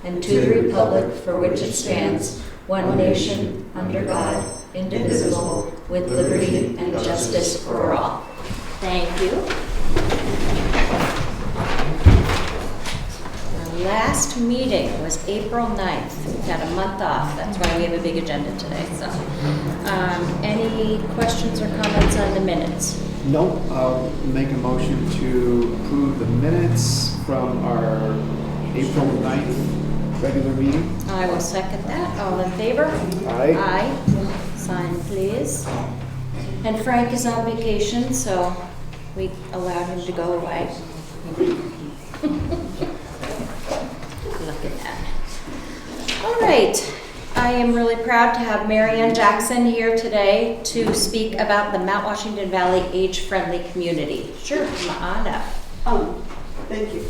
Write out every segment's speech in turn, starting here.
and to the republic for which it stands, one nation, under God, indivisible, with liberty and justice for all. Thank you. Our last meeting was April 9th. We've had a month off. That's why we have a big agenda today. So, any questions or comments on the minutes? No, I'll make a motion to approve the minutes from our April 9th regular meeting. I will second that. All in favor? Aye. Aye. Sign, please. And Frank is on vacation, so we allowed him to go away. Look at that. All right. I am really proud to have Marianne Jackson here today to speak about the Mount Washington Valley Age-Friendly Community. Sure, come on up. Thank you.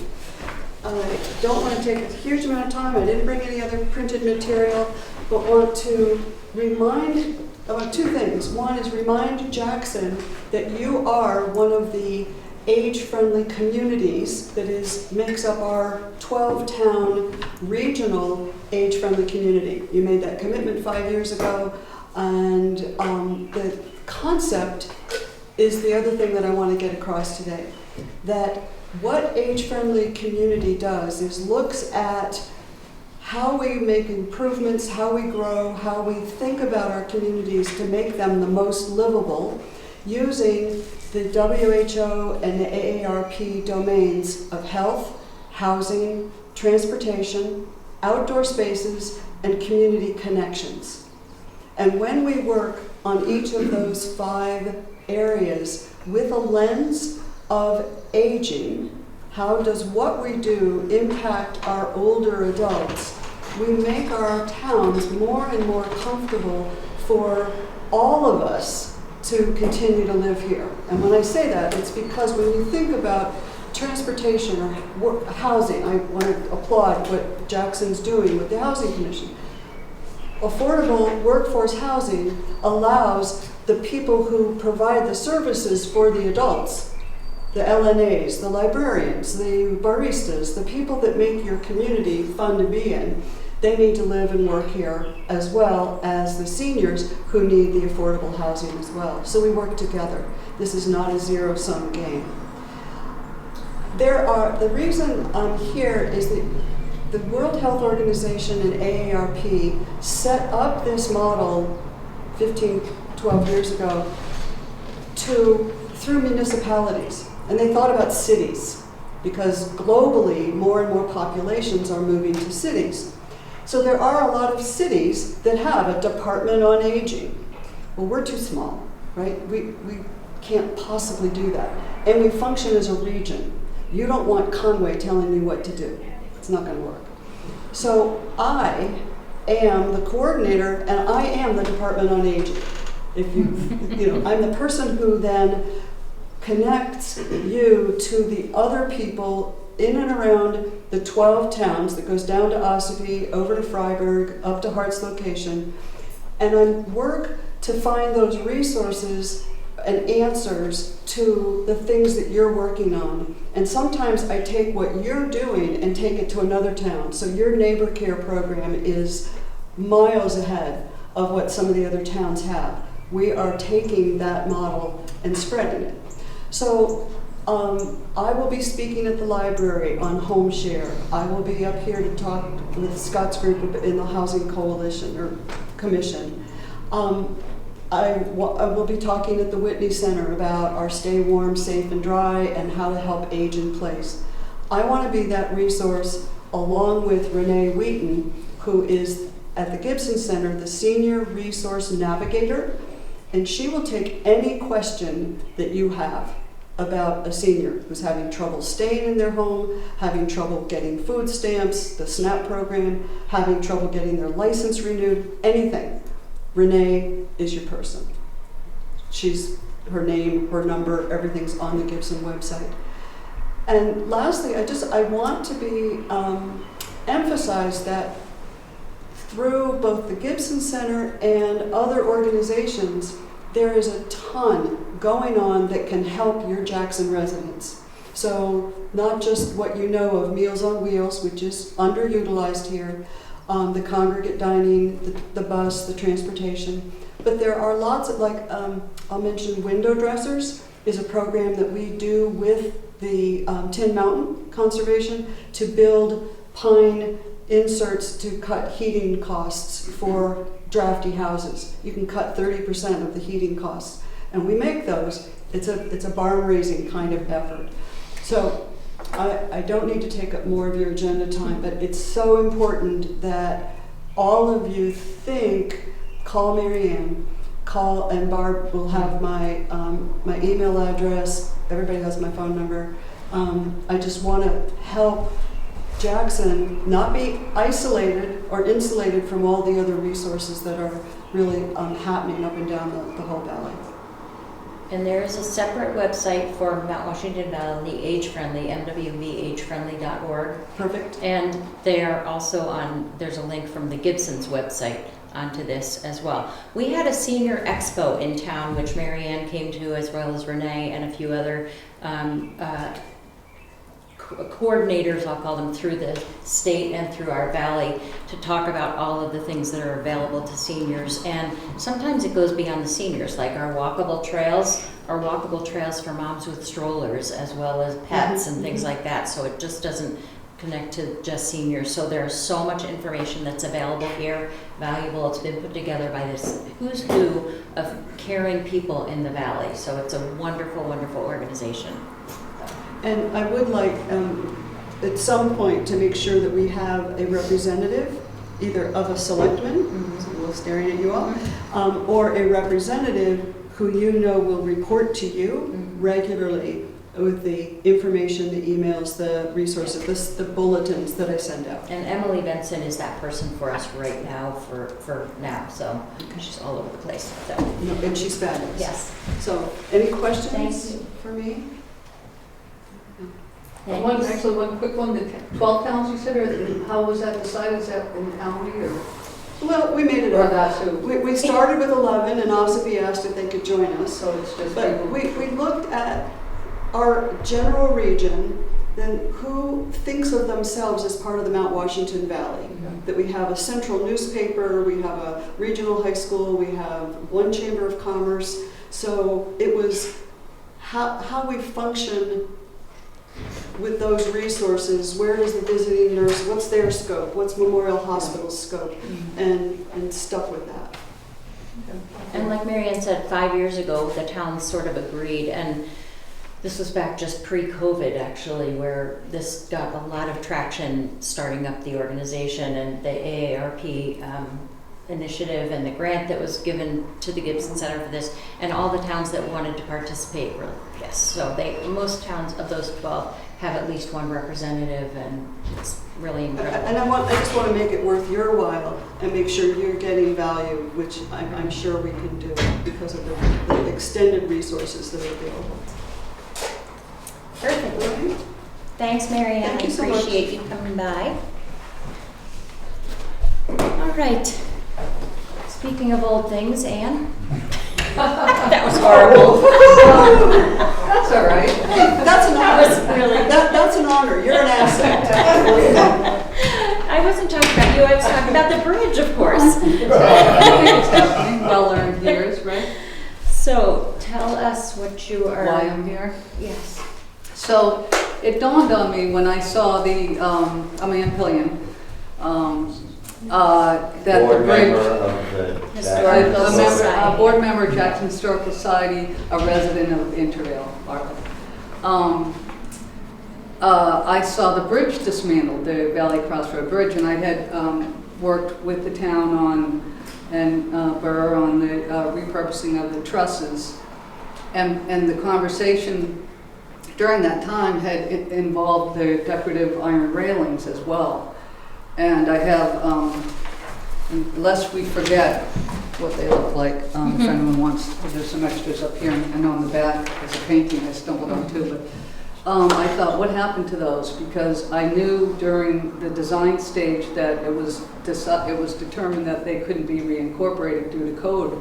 I don't want to take a huge amount of time. I didn't bring any other printed material, but want to remind about two things. One is remind Jackson that you are one of the age-friendly communities that makes up our 12-town regional age-friendly community. You made that commitment 5 years ago, and the concept is the other thing that I want to get across today. That what age-friendly community does is looks at how we make improvements, how we grow, how we think about our communities to make them the most livable, using the WHO and the AARP domains of health, housing, transportation, outdoor spaces, and community connections. And when we work on each of those 5 areas with a lens of aging, how does what we do impact our older adults, we make our towns more and more comfortable for all of us to continue to live here. And when I say that, it's because when you think about transportation or housing, I want to applaud what Jackson's doing with the Housing Commission. Affordable workforce housing allows the people who provide the services for the adults, the LNAs, the librarians, the baristas, the people that make your community fun to be in, they need to live and work here, as well as the seniors who need the affordable housing as well. So we work together. This is not a zero-sum game. The reason I'm here is that the World Health Organization and AARP set up this model 15, 12 years ago through municipalities. And they thought about cities, because globally more and more populations are moving to cities. So there are a lot of cities that have a department on aging. Well, we're too small, right? We can't possibly do that. And we function as a region. You don't want Conway telling me what to do. It's not going to work. So I am the coordinator, and I am the department on aging. If I'm the person who then connects you to the other people in and around the 12 towns that goes down to Ossipee, over to Freiburg, up to Hart's location, and I work to find those resources and answers to the things that you're working on. And sometimes I take what you're doing and take it to another town. So your neighbor care program is miles ahead of what some of the other towns have. We are taking that model and spreading it. So I will be speaking at the library on home share. I will be up here to talk with Scott's group in the Housing Coalition or Commission. I will be talking at the Whitney Center about our Stay Warm, Safe, and Dry and how to help age in place. I want to be that resource along with Renee Wheaton, who is at the Gibson Center, the Senior Resource Navigator, and she will take any question that you have about a senior who's having trouble staying in their home, having trouble getting food stamps, the SNAP program, having trouble getting their license renewed, anything. Renee is your person. Her name, her number, everything's on the Gibson website. And lastly, I want to be emphasize that through both the Gibson Center and other organizations, there is a ton going on that can help your Jackson residents. So not just what you know of Meals on Wheels, which is underutilized here, the congregate dining, the bus, the transportation, but there are lots of, like, I'll mention Window Dressers is a program that we do with the Tin Mountain Conservation to build pine inserts to cut heating costs for drafty houses. You can cut 30% of the heating costs. And we make those. It's a barn raising kind of effort. So I don't need to take up more of your agenda time, but it's so important that all of you call Marianne, and Barb will have my email address. Everybody has my phone number. I just want to help Jackson not be isolated or insulated from all the other resources that are really happening up and down the whole valley. And there is a separate website for Mount Washington Valley Age-Friendly, mwvagefriendly.org. Perfect. And they are also there's a link from the Gibson's website onto this as well. We had a senior expo in town, which Marianne came to, as well as Renee and a few other coordinators, I'll call them, through the state and through our valley to talk about all of the things that are available to seniors. And sometimes it goes beyond the seniors, like our walkable trails for moms with strollers, as well as pets and things like that. So it just doesn't connect to just seniors. So there's so much information that's available here, valuable. It's been put together by this who's who of caring people in the valley. So it's a wonderful, wonderful organization. And I would like, at some point, to make sure that we have a representative, either of a selectman, so we're staring at you all, or a representative who you know will report to you regularly with the information, the emails, the resources, the bulletins that I send out. And Emily Benson is that person for us right now, for now, so she's all over the place. So. And she's fabulous. Yes. So, any questions Thank you. for me? One quick one, the 12 towns you said, or how was that decided? Is that in the county or? Well, we made it Or up. that too? We started with 11, and Ossipee asked if they could join us. So it's just But people. we looked at our general region, then who thinks of themselves as part of the Mount Washington Valley. That we have a central newspaper, we have a regional high school, we have one chamber of commerce. So it was how we function with those resources. Where does the visiting nurse, what's their scope, what's Memorial Hospital's scope, and stuck with that. And like Marianne said, 5 years ago, the towns sort of agreed, and this was back just pre-COVID actually, where this got a lot of traction starting up the organization and the AARP initiative and the grant that was given to the Gibson Center for this, and all the towns that wanted to participate were yes. So most towns of those 12 have at least one representative, and it's really incredible. And I just want to make it worth your while and make sure you're getting value, which I'm sure we can do because of the extended resources that are available. Perfect. Right? Thanks, Marianne. Thank you so I much. appreciate you coming by. All right. Speaking of old things, Anne. That was horrible. That's all right. That's an honor. That was really- That's an honor. You're an asset. I wasn't talking about you. I was talking about the bridge, of course. Well-earned years, right? So tell us what you are. Why I'm here. Yes. So it dawned on me when I saw the Amman Pillion that Board the bridge. member of the Historical A Jackson Society. board member, Jackson Historical Society, a resident of Intervale, Bartlett. I saw the bridge dismantled, the Valley Crossroad Bridge, and I had worked with the town and borough on the repurposing of the trusses. And the conversation during that time had involved the decorative iron railings as well. And I have, lest we forget what they look like, if anyone wants, there's some extras up here and on the back. There's a painting I stumbled on too. But I thought, what happened to those? Because I knew during the design stage that it was determined that they couldn't be reincorporated due to code.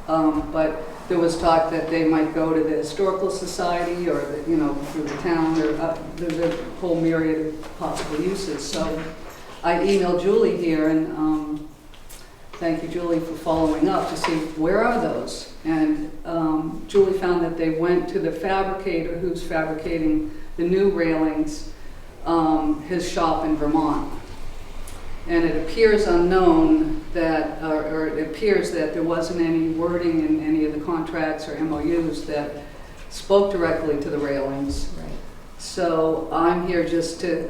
But there was talk that they might go to the Historical Society or, through the town, or there's a whole myriad of possible uses. So I emailed Julie here, and thank you, Julie, for following up to see where are those. And Julie found that they went to the fabricator who's fabricating the new railings, his shop in Vermont. And it appears unknown that, or it appears that there wasn't any wording in any of the contracts or MOUs that spoke directly to the railings. Right. So I'm here just to,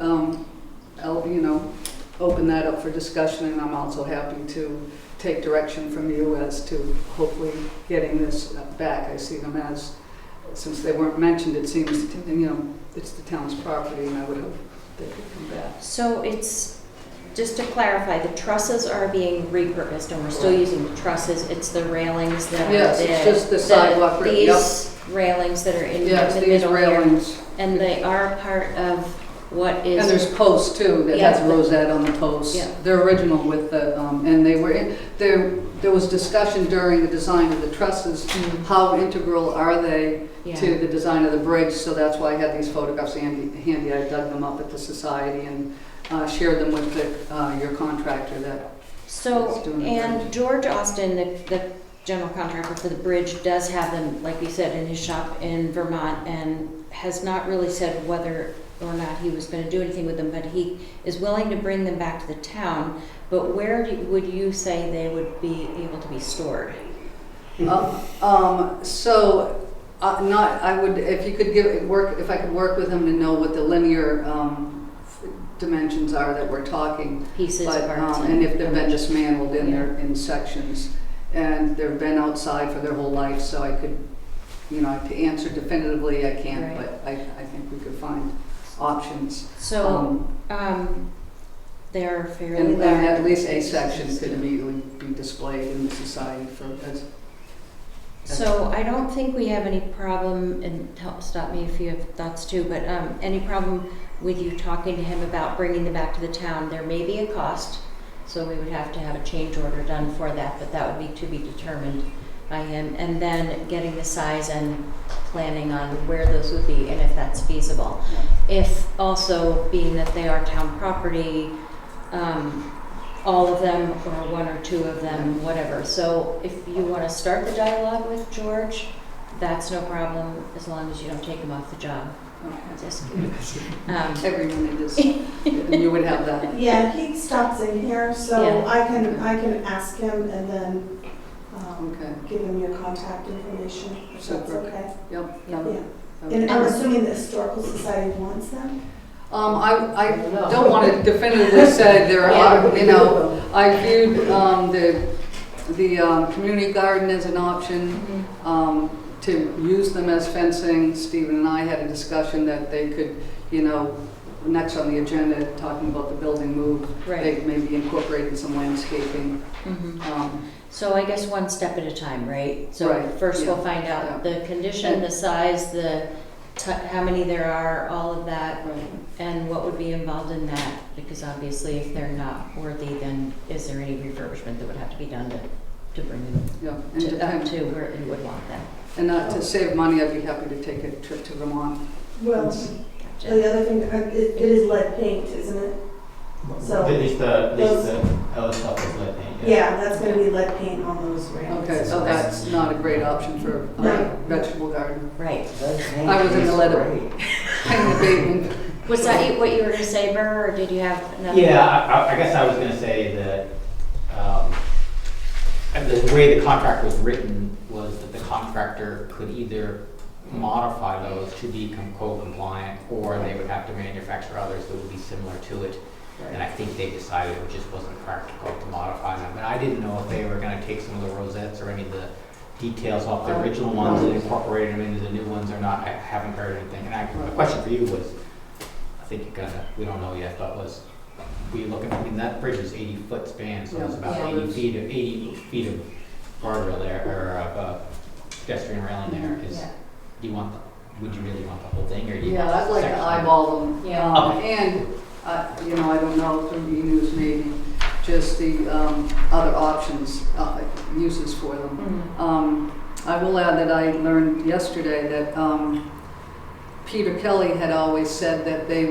open that up for discussion, and I'm also happy to take direction from you as to hopefully getting this back. I see them as, since they weren't mentioned, it seems, it's the town's property, and I would hope they could come back. So it's, just to clarify, the trusses are being repurposed, and we're still using the trusses. It's the railings that are Yes, it's just the sidewalk. These railings that are in the Yes, these middle here. railings. And they are part of what is. And there's posts too, that has Yeah. rosette on the posts. Yeah. They're original with the, and they were, there was discussion during the design of the trusses, how integral are they Yeah. to the design of the bridge, so that's why I had these photographs handy. I dug them up at the society and shared them with your contractor that. So, It's doing the and bridge. George Austin, the general contractor for the bridge, does have them, like you said, in his shop in Vermont, and has not really said whether or not he was going to do anything with them, but he is willing to bring them back to the town. But where would you say they would be able to be stored? I would, if you could if I could work with him to know what the linear dimensions are that we're talking. Pieces, But, parts, and if they've been dismantled in Yeah. their, in sections, and they've been outside for their whole life, so I could, to answer definitively, I can't, Right. but I think we could find options. So, they're fairly And large. at least a section could immediately be displayed in the society for, as. So I don't think we have any problem, and stop me if you have thoughts too, but any problem with you talking to him about bringing them back to the town. There may be a cost, so we would have to have a change order done for that, but that would be to be determined by him. And then getting the size and planning on where those would be and if that's feasible. If also, being that they are town property, all of them or one or two of them, whatever. So if you want to start the dialogue with George, that's no problem, as long as you don't take him off the job. Just kidding. Everyone it is, and you would have that. Yeah, he stops in here, so Yeah. I can ask him and then Okay. give him your contact information, if that's Super. okay. Yep. Yeah. Okay. And I'm assuming the Historical Society wants them? I don't want to definitively say there are, I viewed the community garden as an option, to use them as fencing. Stephen and I had a discussion that they could, next on the agenda, talking about the building move, Right. they maybe incorporated some landscaping. So I guess one step at a time, right? So Right, first we'll yeah, find out yeah. the condition, the size, how many there are, all of that, Right. and what would be involved in that. Because obviously if they're not worthy, then is there any refurbishment that would have to be done to bring them Yeah, and up depend- to where you would want them? and not to save money, I'd be happy to take a trip to Vermont. Well, Gotcha. the other thing, it is lead paint, isn't it? So- At least the other stuff is lead paint. Yeah, that's gonna be lead paint on those railings. Okay, so that's not a great option for a No. vegetable garden. Right. I was in the letter paint abatement. Was that what you were going to say, Burr, or did you have another? Yeah, I guess I was gonna say that, the way the contract was written was that the contractor could either modify those to become code compliant, or they would have to manufacture others that would be similar to it. And I think they decided it just wasn't practical to modify them. And I didn't know if they were gonna take some of the rosettes or any of the details off the original ones and incorporate them into the new ones or not. I haven't heard anything. And my question for you was, I think you we don't know yet, but were you looking, that bridge is 80-foot span, so it's about Yeah. 80 feet of guardrail there, or pedestrian railing there. Yeah. Would you really want the whole thing, or do you Yeah, want I'd like to section? eyeball them. Yeah. And, I don't know, through E-News maybe, just the other options, uses for them. I will add that I learned yesterday that Peter Kelly had always said that the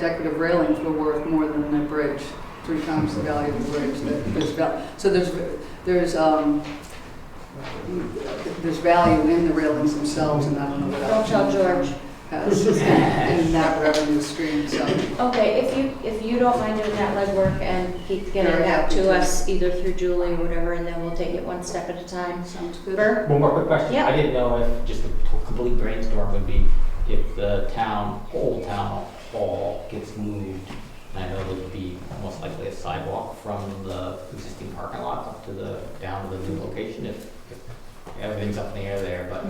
decorative railings were worth more than the bridge, 3 times the value of the bridge. So there's value in the railings themselves, and I don't know what Don't tell George. has in that revenue stream. So Okay, if you don't mind doing that legwork and keep getting Very back happy to to. us, either through Julie or whatever, and then we'll take it one step at a time. sounds good. Bert? One more quick question. Yeah. I didn't know if just a complete brainstorm would be if the whole town hall gets moved. And I know there would be most likely a sidewalk from the existing parking lot up to down to the new location if everything's up in the air there, but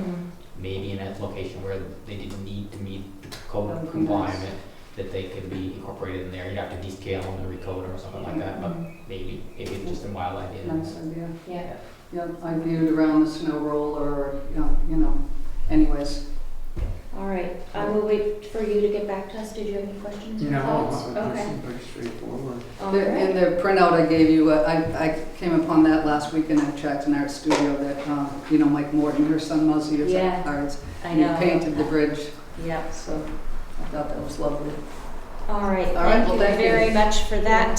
maybe in a location where they didn't need to meet the code That would be requirement, nice. that they could be incorporated in there. You'd have to descale them and recode them or something like that, but maybe it's just a wild idea. Nice idea. Yeah. Yeah, I viewed around the snow roller, anyways. All right, we'll wait for you to get back to us. Did you have any questions or No, thoughts? it's Okay. pretty straightforward. All In right. the printout I gave you, I came upon that last weekend at Jackson Art Studio that, Mike Morton, your son Muzzy is Yeah, at Arts. I He know. painted the bridge, Yeah. so I thought that was lovely. All right, All right, thank well, you thank you. very much for that,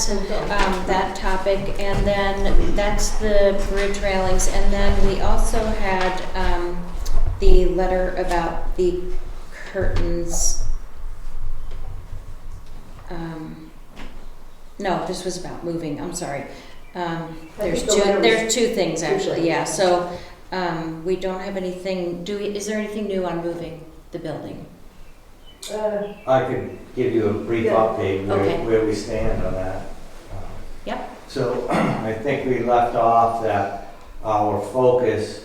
that topic. And then that's the bridge railings. And then we also had the letter about the curtains. No, this was about moving, I'm sorry. There's think the letter was there's two things two actually, things. yeah. So we don't have anything, is there anything new on moving the building? I could give you a brief Yeah. update Okay. where we stand on that. Yep. So I think we left off that our focus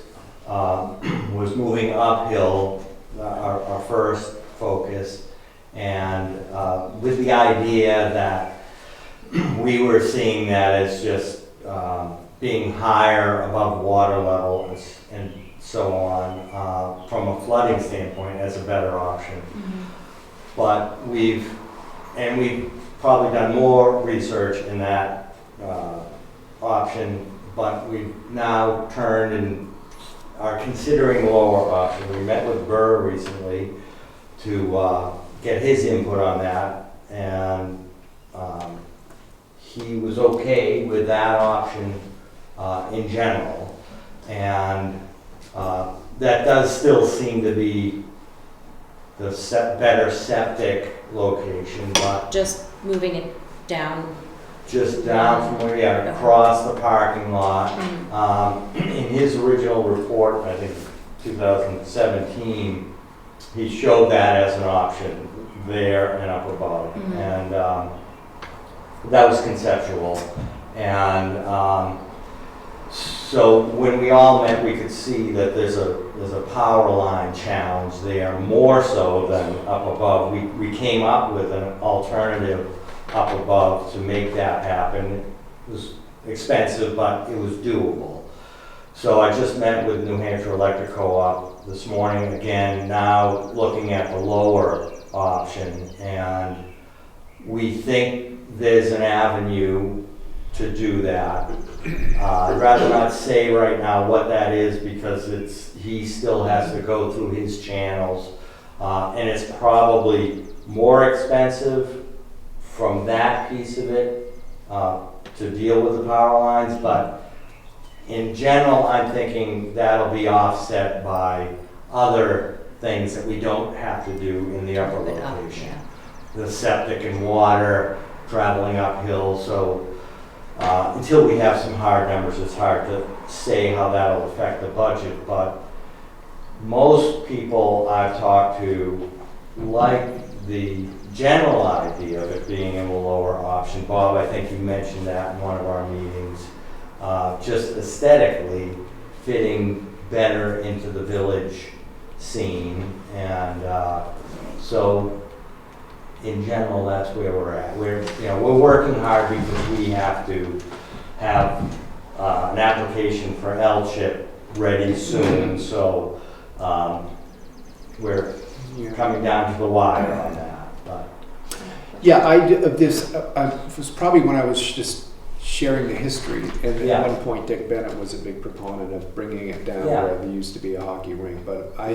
was moving uphill, our first focus, and with the idea that we were seeing that as just being higher above water level and so on, from a flooding standpoint as a better option. But we've probably done more research in that option, but we've now turned and are considering the lower option. We met with Burr recently to get his input on that, and he was okay with that option in general. And that does still seem to be the better septic location, but Just moving it down. just down from where we are, across the parking lot. In his original report, I think 2017, he showed that as an option there and up above. And that was conceptual. And so when we all met, we could see that there's a power line challenge there, more so than up above. We came up with an alternative up above to make that happen. It was expensive, but it was doable. So I just met with New Hampshire Electric Co-op this morning again, now looking at the lower option, and we think there's an avenue to do that. I'd rather not say right now what that is because he still has to go through his channels, and it's probably more expensive from that piece of it to deal with the power lines, but in general, I'm thinking that'll be offset by other things that we don't have to do in the upper location. The septic and water traveling uphill, so until we have some hard numbers, it's hard to say how that'll affect the budget, but most people I've talked to like the general idea of it being in the lower option. Bob, I think you mentioned that in one of our meetings, just aesthetically fitting better into the village scene, and so in general, that's where we're at. We're working hard because we have to have an application for L-chip ready soon, so we're coming down to the wire on that. But Yeah, this was probably when I was just sharing the history. And Yeah. at one point, Dick Bennett was a big proponent of bringing it down Yeah. where there used to be a hockey rink. But I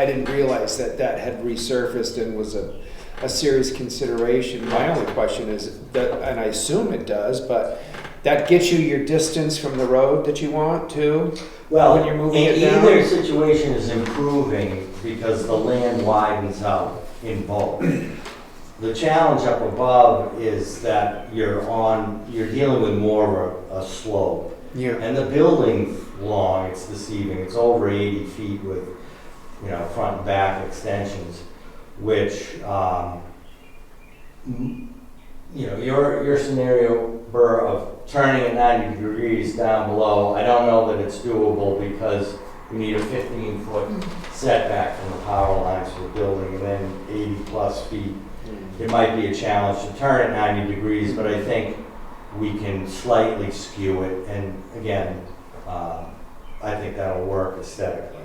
didn't realize that had resurfaced and was a serious consideration. My only question is that, and I assume it does, but that gets you your distance from the road that you want to? Well, When you're moving it down? either situation is improving because the land widens out in both. The challenge up above is that you're dealing with more of a slope. Yeah. And the building long, it's deceiving. It's over 80 feet with, front and back extensions, which, your scenario, Burr, of turning at 90 degrees down below, I don't know that it's doable because you need a 15-foot setback from the power lines for the building and then 80 plus feet. It might be a challenge to turn at 90 degrees, but I think we can slightly skew it. And again, I think that'll work aesthetically.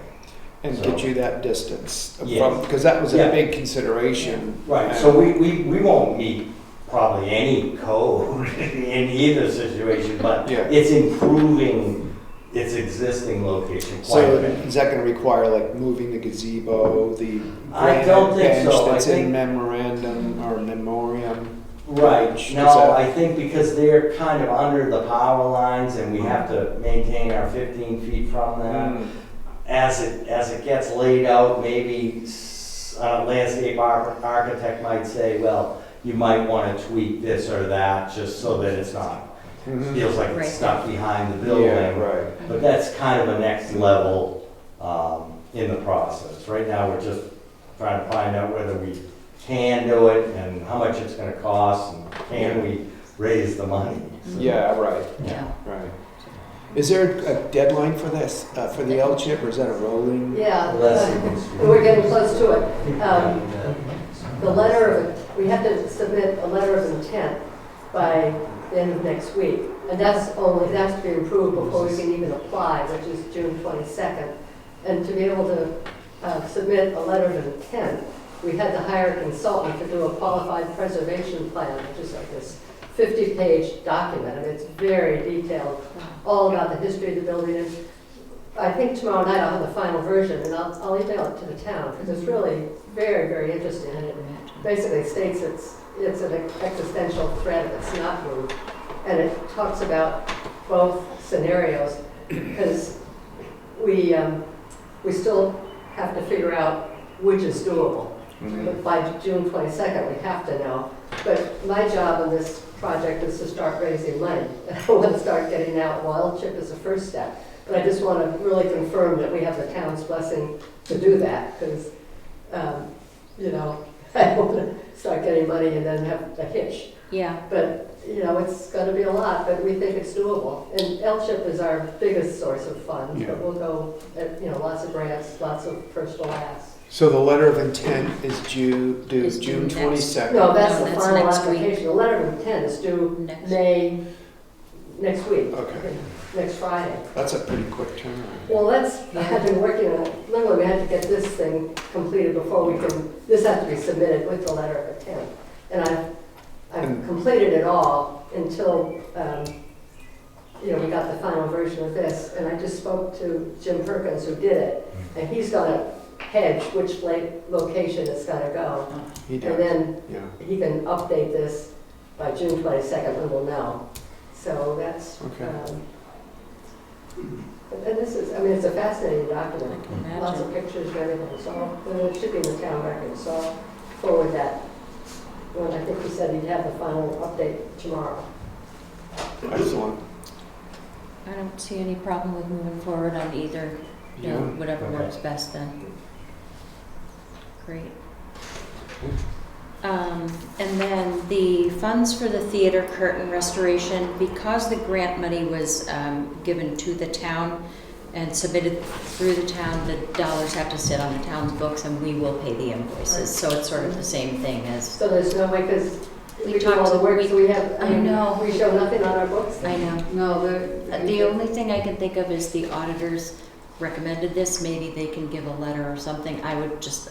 And So- get you that distance. Yes. Because that was a Yeah. big consideration. Right, And- so we won't meet probably any code in either situation, but Yeah. it's improving its existing location quite a So bit. is that gonna require like moving the gazebo, the I don't think granite bench so. I that's in think- memorandum or memoriam? Right, Is no, that- I think because they're kind of under the power lines and we have to maintain our 15 feet from them. As it gets laid out, maybe a landscape architect might say, well, you might want to tweak this or that just so that it's not, Mhm. feels like Right. it's stuck behind the building. Yeah, right. But that's kind of a next level in the process. Right now, we're just trying to find out whether we can do it and how much it's going to cost and can we raise the money. So, Yeah, right, Yeah. right. Is there a deadline for this, for the L-chip, or is that a rolling? Yeah, Unless you can speak. we're getting close to it. The letter we have to submit a letter of intent by the end of next week. And that's to be approved before we can even apply, which is June 22nd. And to be able to submit a letter of intent, we had to hire a consultant to do a qualified preservation plan, which is like this 50-page document. I mean, it's very detailed, all about the history of the building. And I think tomorrow night I'll have the final version, and I'll email it to the town, because it's really very, very interesting. And it basically states it's an existential threat if it's not moved. And it talks about both scenarios, because we still have to figure out which is doable. But by June 22nd, we have to know. But my job in this project is to start raising money. I want to start getting out. Well, chip is the first step. But I just want to really confirm that we have the town's blessing to do that, because, I don't want to start getting money and then have a hitch. Yeah. But, it's going to be a lot, but we think it's doable. And L-chip is our biggest source of funds, Yeah. but we'll go, lots of grants, lots of personal asks. So the letter of intent is due Is June due next- 22nd? No, that's No, the that's final next week. application. The letter of intent is due Next. next week. Okay. Next Friday. That's a pretty quick turnaround. Well, I've been working on it. Literally, we had to get this thing completed before this has to be submitted with the letter of intent. And I've completed it all until, we got the final version of this. And I just spoke to Jim Perkins, who did it, and he's gonna hedge which location it's gotta go. He And does, then yeah. he can update this by June 22nd, and we'll know. So that's, Okay. and this is, it's a fascinating document. I can Lots of imagine. pictures and everything, so it should be in the town record, so I'll forward that. When I think he said he'd have the final update tomorrow. Excellent. I don't see any problem with moving forward on either, Yeah. whatever Okay. works best then. Great. And then the funds for the theater curtain restoration, because the grant money was given to the town and submitted through the town, the dollars have to sit on the town's books and we will pay the invoices. So it's sort of the same thing as, So there's no way, because We we do talked all the to- work, we- so we have, I know. we show nothing on our books. I know. No, The only thing I can think of is the auditors recommended this, maybe they can give a letter or something. I would just,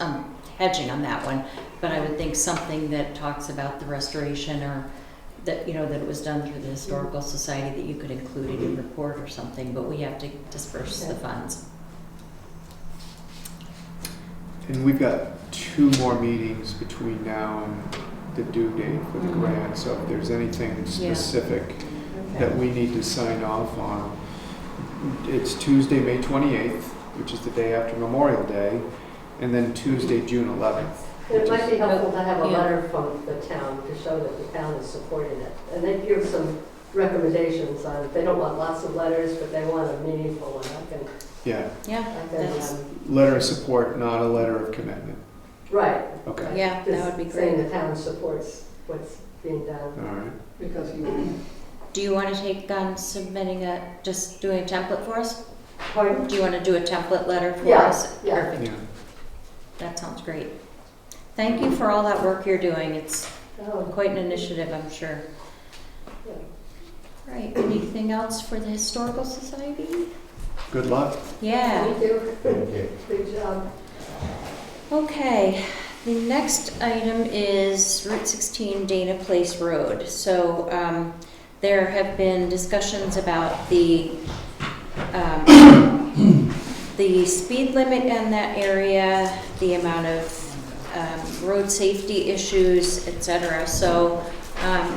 hedging on that one, but I would think something that talks about the restoration or, that, you know, that it was done through the Historical Society, that you could include in your report or something, but we have to disperse the funds. And we've got 2 more meetings between now and the due date for the grant, so if there's anything specific that we need to sign off on, it's Tuesday, May 28th, which is the day after Memorial Day, and then Tuesday, June 11th. It might be helpful to have a Yeah. letter from the town to show that the town is supporting it. And they give some recommendations on, they don't want lots of letters, but they want a meaningful one. Yeah, Yeah, that's, letter of support, not a letter of commitment. Right. Okay, yeah, that would be Just saying great. the town supports what's being done. all right. Because you, Do you want to take on submitting just doing a template for us? Pardon? Do you want to do a template letter for Yeah, us? yeah. Perfect. Yeah. That sounds great. Thank you for all that work you're doing. It's Oh, quite an initiative, I'm sure. yeah. Right, anything else for the Historical Society? Good luck. Yeah, Thank you. Thank you. Good job. okay. The next item is Route 16 Dana Place Road. So there have been discussions about the speed limit in that area, the amount of road safety issues, etc. So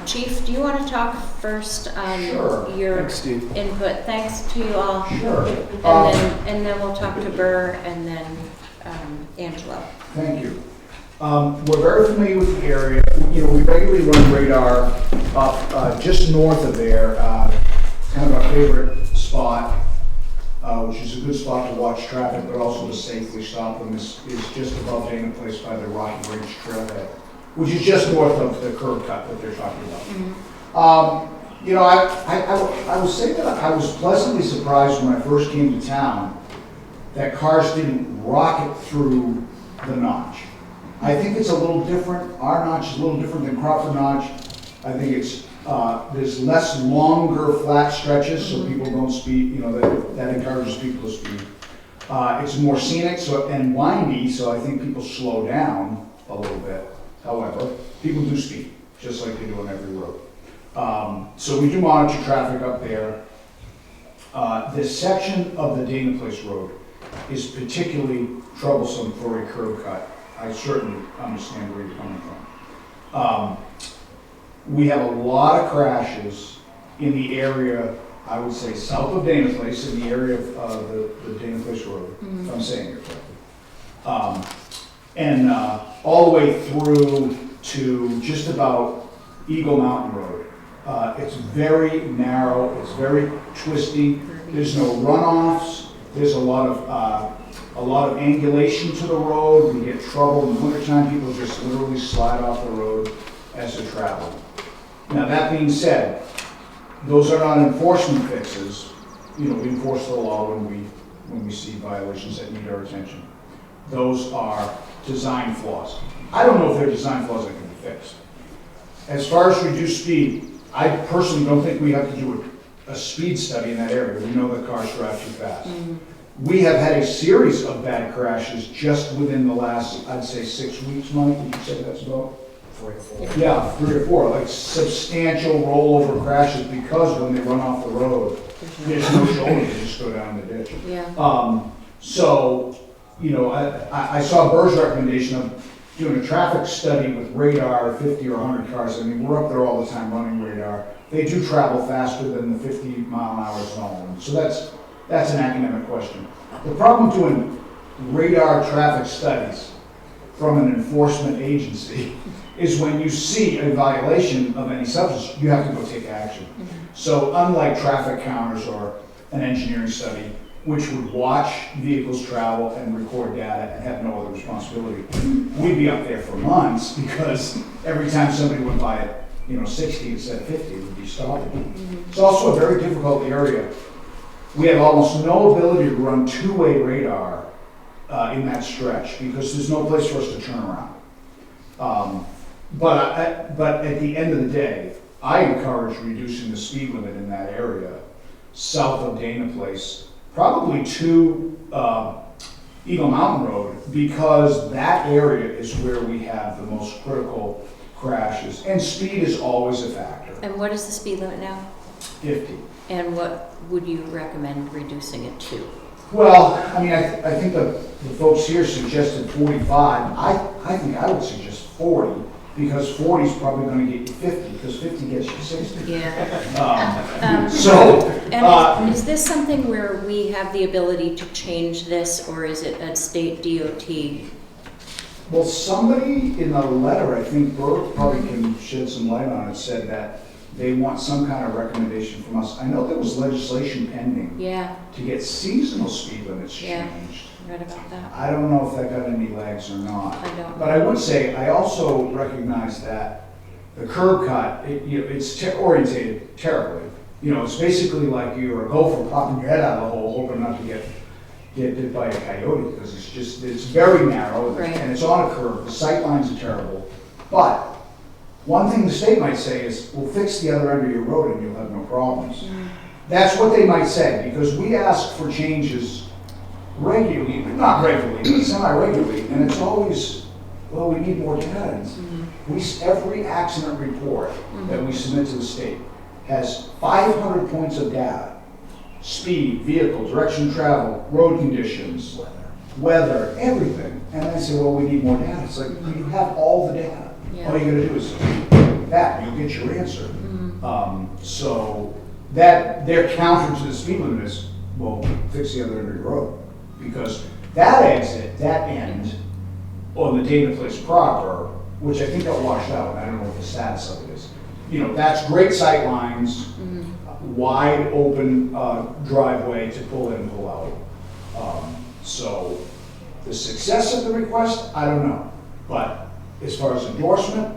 Chief, do you want to talk first on Sure. your Thanks, Steve. input? Thanks to you all. Sure. And then we'll talk to Burr and then Angelo. Thank you. We're very familiar with the area. You know, we regularly run radar up just north of there, kind of our favorite spot, which is a good spot to watch traffic, but also to safely stop them, is just above Dana Place by the Rocky Ridge Trailhead, which is just north of the curb cut that they're talking about. You know, I will say that I was pleasantly surprised when I first came to town that cars didn't rocket through the notch. I think it's a little different. Our notch is a little different than Crawford Notch. I think it's there's less longer flat stretches, so people don't speed. You know, that encourages people to speed. It's more scenic and windy, so I think people slow down a little bit. However, people do speed, just like they do on every road. So we do monitor traffic up there. This section of the Dana Place Road is particularly troublesome for a curb cut. I certainly understand where you're coming from. We have a lot of crashes in the area, I would say south of Dana Place, in the area of the Dana Place Road, if I'm saying it correctly. And all the way through to just about Eagle Mountain Road. It's very narrow, it's very twisty, there's no runoffs, there's a lot of angulation to the road. We get trouble in the wintertime, people just literally slide off the road as they're traveling. Now that being said, those are not enforcement fixes. You know, we enforce the law when we see violations that need our attention. Those are design flaws. I don't know if they're design flaws that can be fixed. As far as reduced speed, I personally don't think we have to do a speed study in that area. We know that cars drive too fast. We have had a series of bad crashes just within the last, I'd say, 6 weeks, Mike, would you say that's about? 3 or 4. Yeah, 3 or 4, like substantial rollover crashes because when they run off the road, there's no shoulder, they just go down the ditch. Yeah. So, you know, I saw Burr's recommendation of doing a traffic study with radar, 50 or 100 cars. I mean, we're up there all the time running radar. They do travel faster than the 50-mile-an-hour zone. So that's an academic question. The problem doing radar traffic studies from an enforcement agency is when you see a violation of any substance, you have to go take action. So unlike traffic counters or an engineering study, which would watch vehicles travel and record data and have no other responsibility, we'd be up there for months because every time somebody went by at 60 instead of 50, we'd be stopping. It's also a very difficult area. We have almost no ability to run two-way radar in that stretch because there's no place for us to turn around. But at the end of the day, I encourage reducing the speed limit in that area south of Dana Place, probably to Eagle Mountain Road, because that area is where we have the most critical crashes. And speed is always a factor, And what is the speed limit now? 50. And what would you recommend reducing it to? Well, I mean, I think the folks here suggested 45. I think I would suggest 40, because 40 is probably gonna get you 50, because 50 gets you 60. Yeah. So, And is this something where we have the ability to change this, or is it a state DOT? well, somebody in the letter, I think Bert probably can shed some light on it, said that they want some kind of recommendation from us. I know there was legislation pending Yeah, to get seasonal speed limits Yeah. changed. read about that. I don't know if that got any legs or not. I don't. But I would say, I also recognize that the curb cut, it's orientated terribly. You know, it's basically like you're a gopher popping your head out of the hole, hoping not to get bit by a coyote, because it's very narrow, Right. and it's on a curve, the sight lines are terrible. But one thing the state might say is, we'll fix the other end of your road and you'll have no problems. That's what they might say, because we ask for changes regularly, not regularly, but semi-regularly, and it's always, well, we need more data. Every accident report that we submit to the state has 500 points of data. Speed, vehicle, direction of travel, road conditions, weather, everything. And I say, well, we need more data. It's like, you have all the data. Yeah. All you gotta do is that, you'll get your answer. So that, their counter to the speed limit is, well, fix the other end of your road. Because that exit, that end, on the Dana Place proper, which I think got washed out, I don't know what the status of it is. You know, that's great sight lines, wide open driveway to pull in and pull out. So the success of the request, I don't know. But as far as endorsement,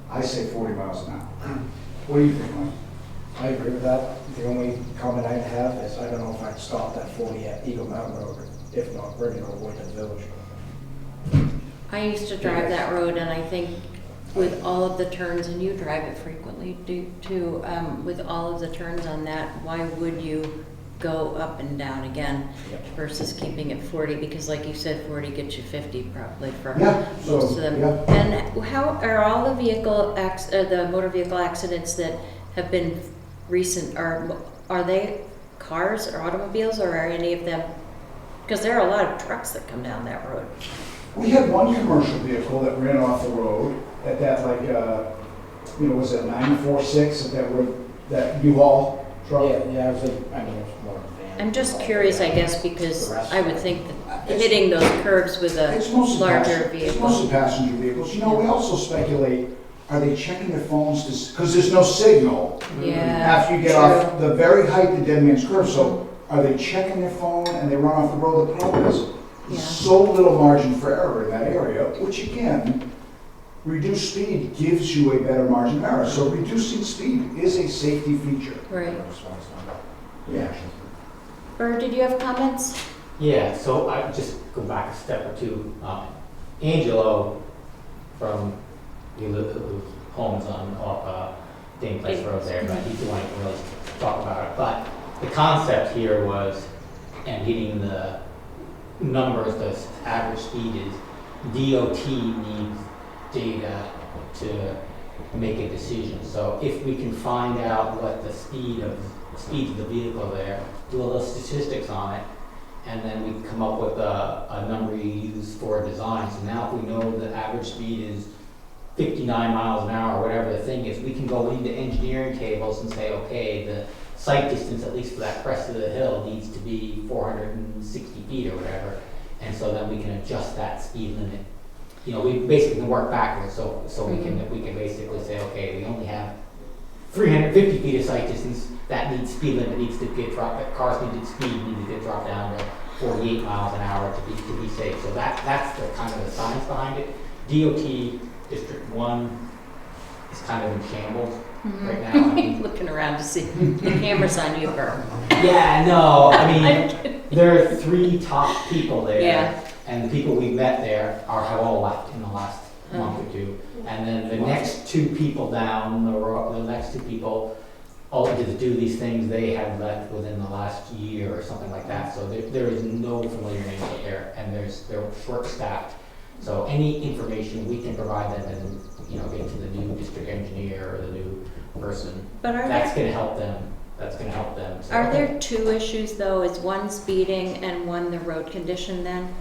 I say 40 miles an hour. What do you think, Mike? I agree with that. The only comment I'd have is I don't know if I'd stop at 40 at Eagle Mountain Road, if not, bring it all the way to the village. I used to drive that road, and I think with all of the turns, and you drive it frequently too, with all of the turns on that, why would you go up and down again versus keeping it 40? Because like you said, 40 gets you 50 probably for most of them. Yeah. And how are all the the motor vehicle accidents that have been recent, are they cars or automobiles, or are any of them? Because there are a lot of trucks that come down that road. We had one commercial vehicle that ran off the road at that, like, was it 94.6 at that road, that U-Haul truck? Yeah, it was it was more of a van. I'm just curious, I guess, because The rest- I would think that hitting those curves with a It's mostly larger It's mostly vehicle. passenger vehicles. You know, we also speculate, are they checking their phones to, because there's no signal Yeah. after you get off the very height of Dead Man's Curve. So are they checking their phone and they run off the road? The problem is Yeah. so little margin for error in that area, which again, reduced speed gives you a better margin of error. So reducing speed is a safety feature. Right. Yeah. Bird, did you have comments? Yeah, so I just go back a step or two. Angelo from who homes off Dane Place Road there, but he's the one who can really talk about it. But the concept here was, and getting the numbers, the average speed is, DOT needs data to make a decision. So if we can find out what the speed of the vehicle there, do a little statistics on it, and then we come up with a number you use for a design. So now if we know the average speed is 59 miles an hour, or whatever the thing is, we can go into engineering tables and say, okay, the sight distance, at least for that crest of the hill, needs to be 460 feet or whatever. And so then we can adjust that speed limit. You know, we basically can work backwards, so we can basically say, okay, we only have 350 feet of sight distance, that needs speed limit needs to get dropped, that cars needed speed needs to get dropped down to 48 miles an hour to be safe. So that's the kind of the science behind it. DOT District 1 is kind of in shambles right now. I mean, Looking around to see the camera's on you, Bird. yeah, no, I mean, there are 3 top people there. Yeah. And the people we met there have all left in the last month or two. And then the next 2 people down the road, the next 2 people, all to do these things, they had left within the last year or something like that. So there is no familiar names out there, and they're short-staffed. So any information we can provide them and, you know, get to the new district engineer or the new person, But that's gonna help them, that's gonna help them. So are there two issues though? Is one speeding and one the road condition then?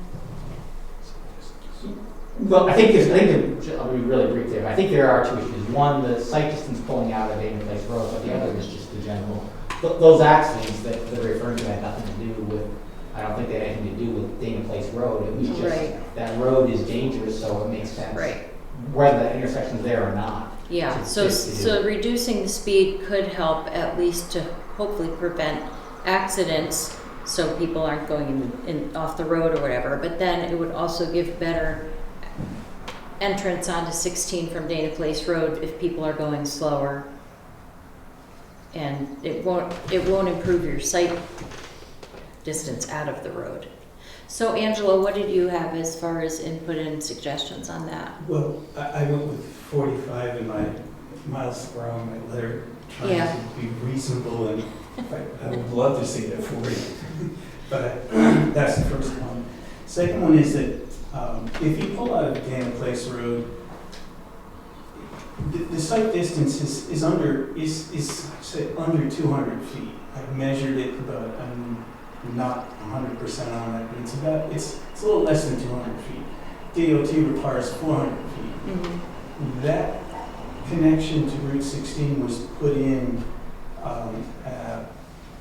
Well, I'll be really brief there. I think there are two issues. One, the site distance pulling out of Dana Place Road, but the other is just the general, those accidents that they're referring to had nothing to do with, I don't think they had anything to do with Dana Place Road. It was just, Right. that road is dangerous, so it makes sense. Right. Whether that intersection's there or not. Yeah, to- so, to do. so reducing the speed could help at least to hopefully prevent accidents, so people aren't going off the road or whatever, but then it would also give better entrance onto 16 from Dana Place Road if people are going slower. And it won't improve your sight distance out of the road. So Angela, what did you have as far as input and suggestions on that? Well, I went with 45 in my miles per hour, my letter, trying Yeah. to be reasonable, and I would love to see it at 40. But that's the first one. Second one is that if you pull out of Dana Place Road, the sight distance is say under 200 feet. I've measured it, but I'm not 100% on that. But it's a little less than 200 feet. DOT requires 400 feet. Mm-hmm. That connection to Route 16 was put in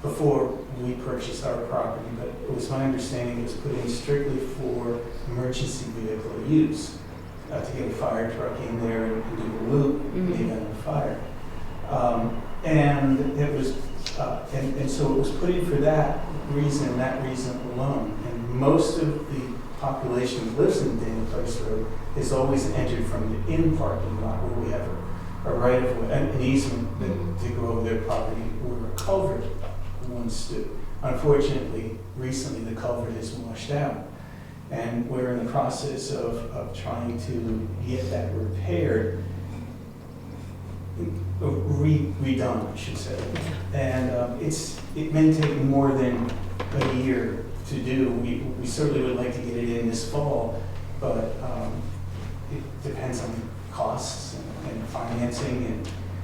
before we purchased our property, but it was my understanding it was put in strictly for emergency vehicle use, to get a fire truck in there and do the loop in the event of a fire. And it was, and so it was put in for that reason alone. And most of the population who lives in Dana Place Road is always entered from the in parking lot where we have a right of way, an easement to go over their property where a culvert once stood. Unfortunately, recently the culvert has washed out, and we're in the process of trying to get that repaired, redone, I should say. And it may take more than a year to do. We certainly would like to get it in this fall, but it depends on costs and financing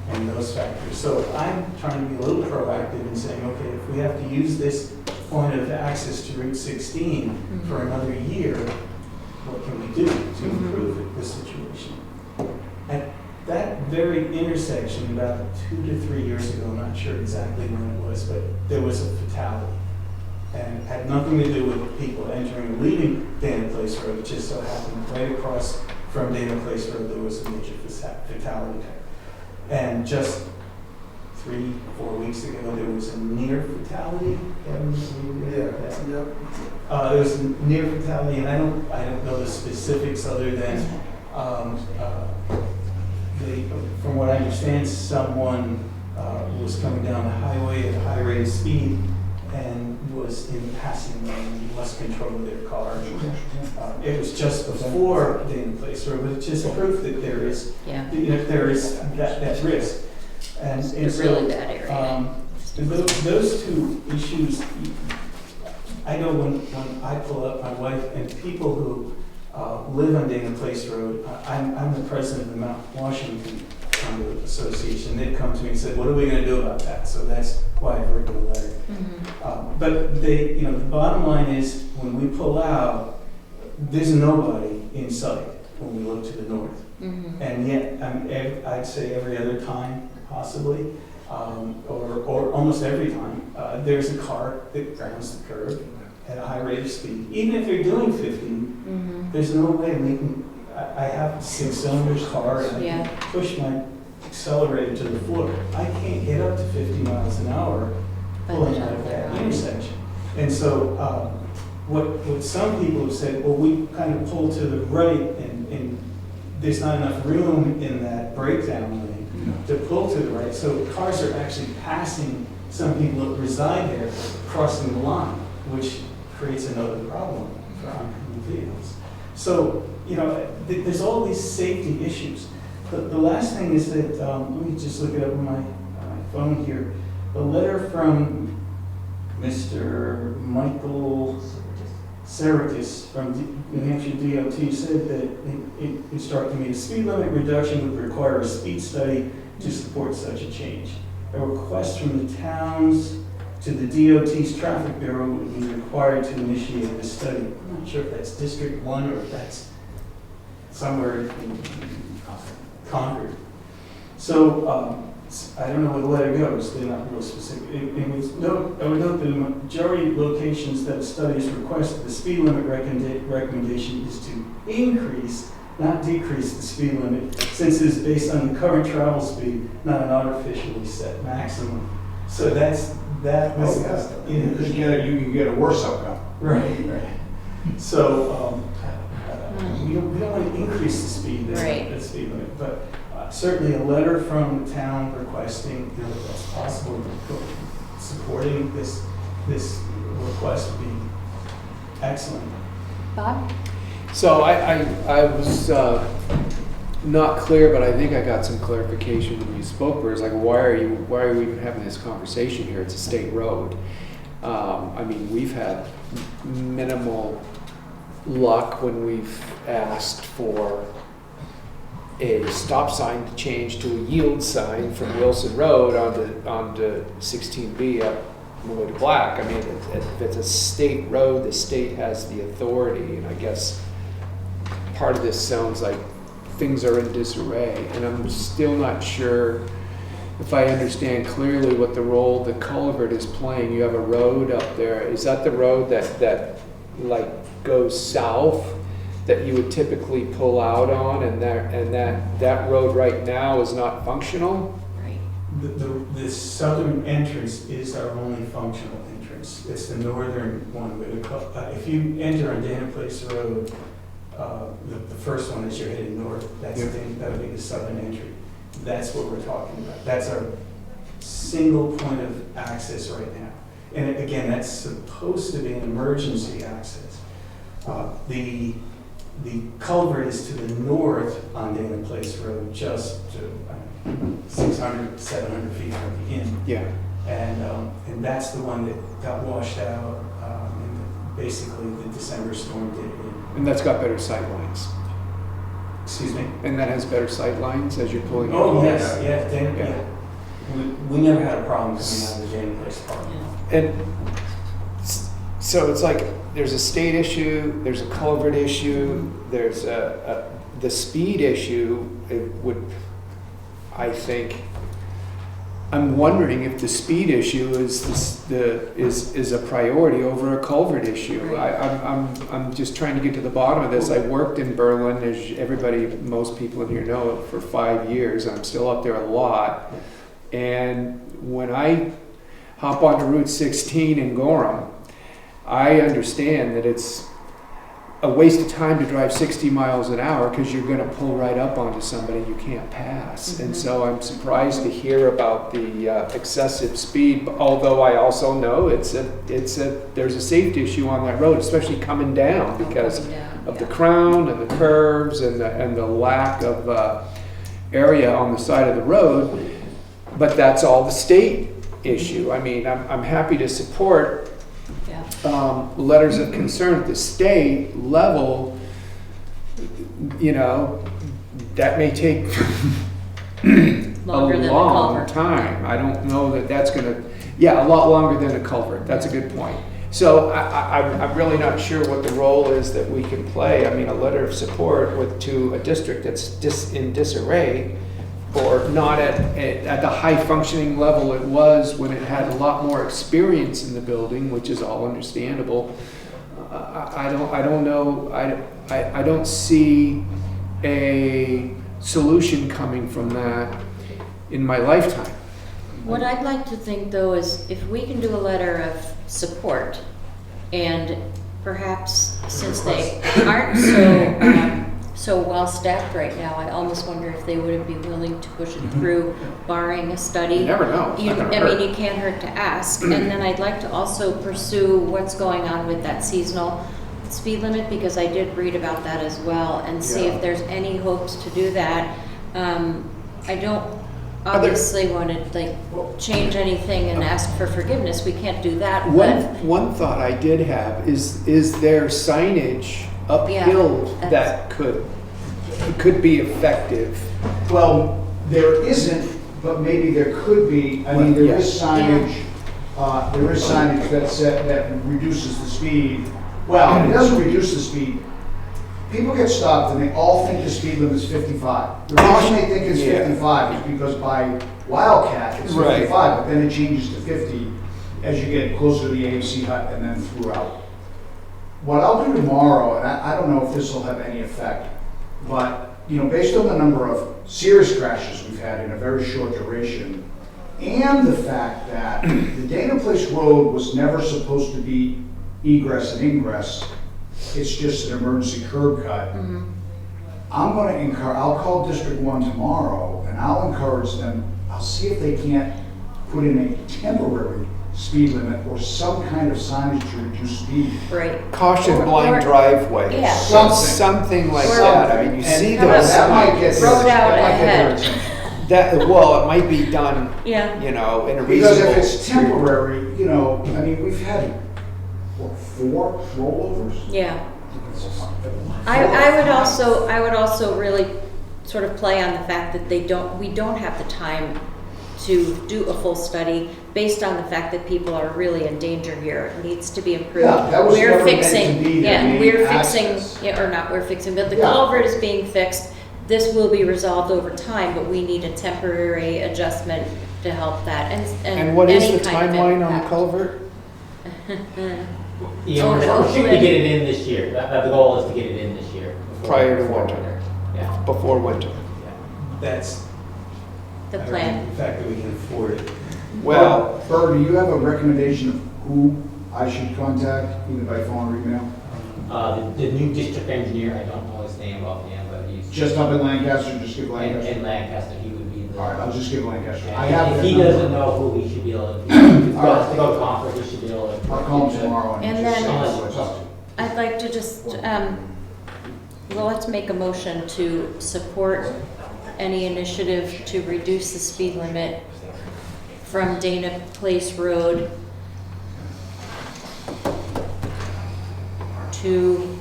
and those factors. So I'm trying to be a little proactive in saying, okay, if we have to use this point of access to Route 16 for another year, what can we do to improve the situation? At that very intersection, about 2 to 3 years ago, I'm not sure exactly when it was, but there was a fatality. And it had nothing to do with people entering and leaving Dana Place Road. It just so happened right across from Dana Place Road there was a major fatality there. And just 3-4 weeks ago, there was a near fatality. There was a near fatality, and I don't know the specifics other than from what I understand, someone was coming down the highway at a high rate of speed and was in the passing lane and lost control of their car. It was just before Dana Place Road, but it's just proof that there is, there is that risk. And It's a really bad area. Those two issues, I know when I pull up, my wife and people who live on Dana Place Road, I'm the president of the Mount Washington Condo Association. They'd come to me and said, what are we going to do about that? So that's why I've written a letter. But the bottom line is when we pull out, there's nobody in sight when we look to the north. And yet, I'd say every other time, possibly, or almost every time, there's a car that rounds the curve at a high rate of speed. Even if they're doing 50, there's no way making. I have a 6-cylinder car, and I can push my accelerator to the floor. I can't get up to 50 miles an hour pulling out of that intersection. And so, what some people have said, well, we kind of pull to the right, and there's not enough room in that breakdown lane to pull to the right. So cars are actually passing some people that reside there, crossing the line, which creates another problem for oncoming vehicles. So, there's all these safety issues. The last thing is that, let me just look it up on my phone here. A letter from Mr. Michael Serikis from New Hampshire DOT said that it struck me, a speed limit reduction would require a speed study to support such a change. A request from the towns to the DOT's traffic bureau would be required to initiate the study. I'm not sure if that's District 1 or if that's somewhere in Concord. So I don't know where the letter goes, they're not real specific. I would note that in the majority of locations that a study is requested, the speed limit recommendation is to increase, not decrease the speed limit, since it is based on the current travel speed, not an artificially set maximum. So that was, You can get a worse outcome. right. So we don't want to increase the speed, Right. the speed limit, but certainly a letter from the town requesting, if that's possible, supporting this request would be excellent. Bob? So I was not clear, but I think I got some clarification when you spoke, where it's like, why are we even having this conversation here? It's a state road. I mean, we've had minimal luck when we've asked for a stop sign to change to a yield sign from Wilson Road onto 16B up Malloy to Black. I mean, if it's a state road, the state has the authority, and I guess part of this sounds like things are in disarray, and I'm still not sure if I understand clearly what the role the culvert is playing. You have a road up there. Is that the road that like goes south that you would typically pull out on, and that road right now is not functional? Right. The southern entrance is our only functional entrance. It's the northern one. If you enter on Dana Place Road, the first one as you're heading north, that would be the southern entry. That's what we're talking about. That's our single point of access right now. And again, that's supposed to be an emergency access. The culvert is to the north on Dana Place Road, just 600, 700 feet from the inn. Yeah. And that's the one that got washed out, and basically the December storm did it in. And that's got better sight lines. Excuse me? And that has better sight lines as you're pulling. Oh, yes, yeah, Dana, Yeah. yeah. We never had a problem coming out of the Dana Place Park. And so it's like there's a state issue, there's a culvert issue, there's the speed issue. It would, I think, I'm wondering if the speed issue is a priority over a culvert issue. I'm just trying to get to the bottom of this. I worked in Berlin, as most people in here know, for 5 years. I'm still up there a lot. And when I hop onto Route 16 in Gorham, I understand that it's a waste of time to drive 60 miles an hour because you're going to pull right up onto somebody you can't pass. And so I'm surprised to hear about the excessive speed, although I also know there's a safety issue on that road, especially coming down because of the crown and the curves and the lack of area on the side of the road. But that's all the state issue. I mean, I'm happy to support letters of concern at the state level. You know, that may take Longer than the long culvert. time. I don't know that that's going to, a lot longer than a culvert. That's a good point. So I'm really not sure what the role is that we can play. I mean, a letter of support to a district that's in disarray, or not at the high functioning level it was when it had a lot more experience in the building, which is all understandable. I don't know. I don't see a solution coming from that in my lifetime. What I'd like to think, though, is if we can do a letter of support, and perhaps since they aren't so well-staffed right now, I almost wonder if they wouldn't be willing to push it through, barring a study. You never know. It's not gonna hurt. You can't hurt to ask. And then I'd like to also pursue what's going on with that seasonal speed limit, because I did read about that as well, and see if there's any hopes to do that. obviously want to like change anything and ask for forgiveness. We can't do that, One thought I did have is there signage uphill Yeah, that could be effective? Well, there isn't, but maybe there could be. I mean, there is signage, that reduces the speed. Well, it doesn't reduce the speed. People get stopped and they all think the speed limit is 55. The reason they think it's Yeah. 55 is because by Wildcat, it's 55, Right. but then it changes to 50 as you get closer to the AMC hut and then throughout. What I'll do tomorrow, and I don't know if this will have any effect, but based on the number of serious crashes we've had in a very short duration, and the fact that the Dana Place Road was never supposed to be egress and ingress, it's just an emergency curb cut. I'm going to encourage, I'll call District 1 tomorrow, and I'll encourage them, I'll see if they can't put in a temporary speed limit or some kind of signage to reduce speed. right. Caution Or- blind driveway. Yeah. Something like Or- that. I mean, you see How about those That might get signs. road out that might get their ahead. attention. Well, it might be done, Yeah. in a Because reasonable. if it's temporary, I mean, we've had, 4 rollovers? Yeah. I would also really sort of play on the fact that we don't have the time to do a full study based on the fact that people are really in danger here. It needs to be improved. Yeah, that was We're never meant fixing, to be the yeah, main we're access. fixing, yeah, or not, we're fixing, but the Yeah. culvert is being fixed. This will be resolved over time, but we need a temporary adjustment to help that And what is any the kind of timeline on the impact. culvert? Yeah, Oh, we're no. shooting to get it in this year. The goal is to get it in this year. Prior to before winter. Yeah. Before winter? That's, The I plan. mean, the fact that we can afford it. Well, Berg, do you have a recommendation of who I should contact, either by phone or email? The new district engineer, I don't know his name offhand, but he's. Just up in Lancaster, just give Lancaster? In Lancaster, he would be the. All right, I'll just give Lancaster. I And have if their he number. doesn't know who he should be able to, if he wants to go to conference, he should be able to. I'll call him tomorrow and And just say then- who I talked to. I'd like to just, well, let's make a motion to support any initiative to reduce the speed limit from Dana Place Road to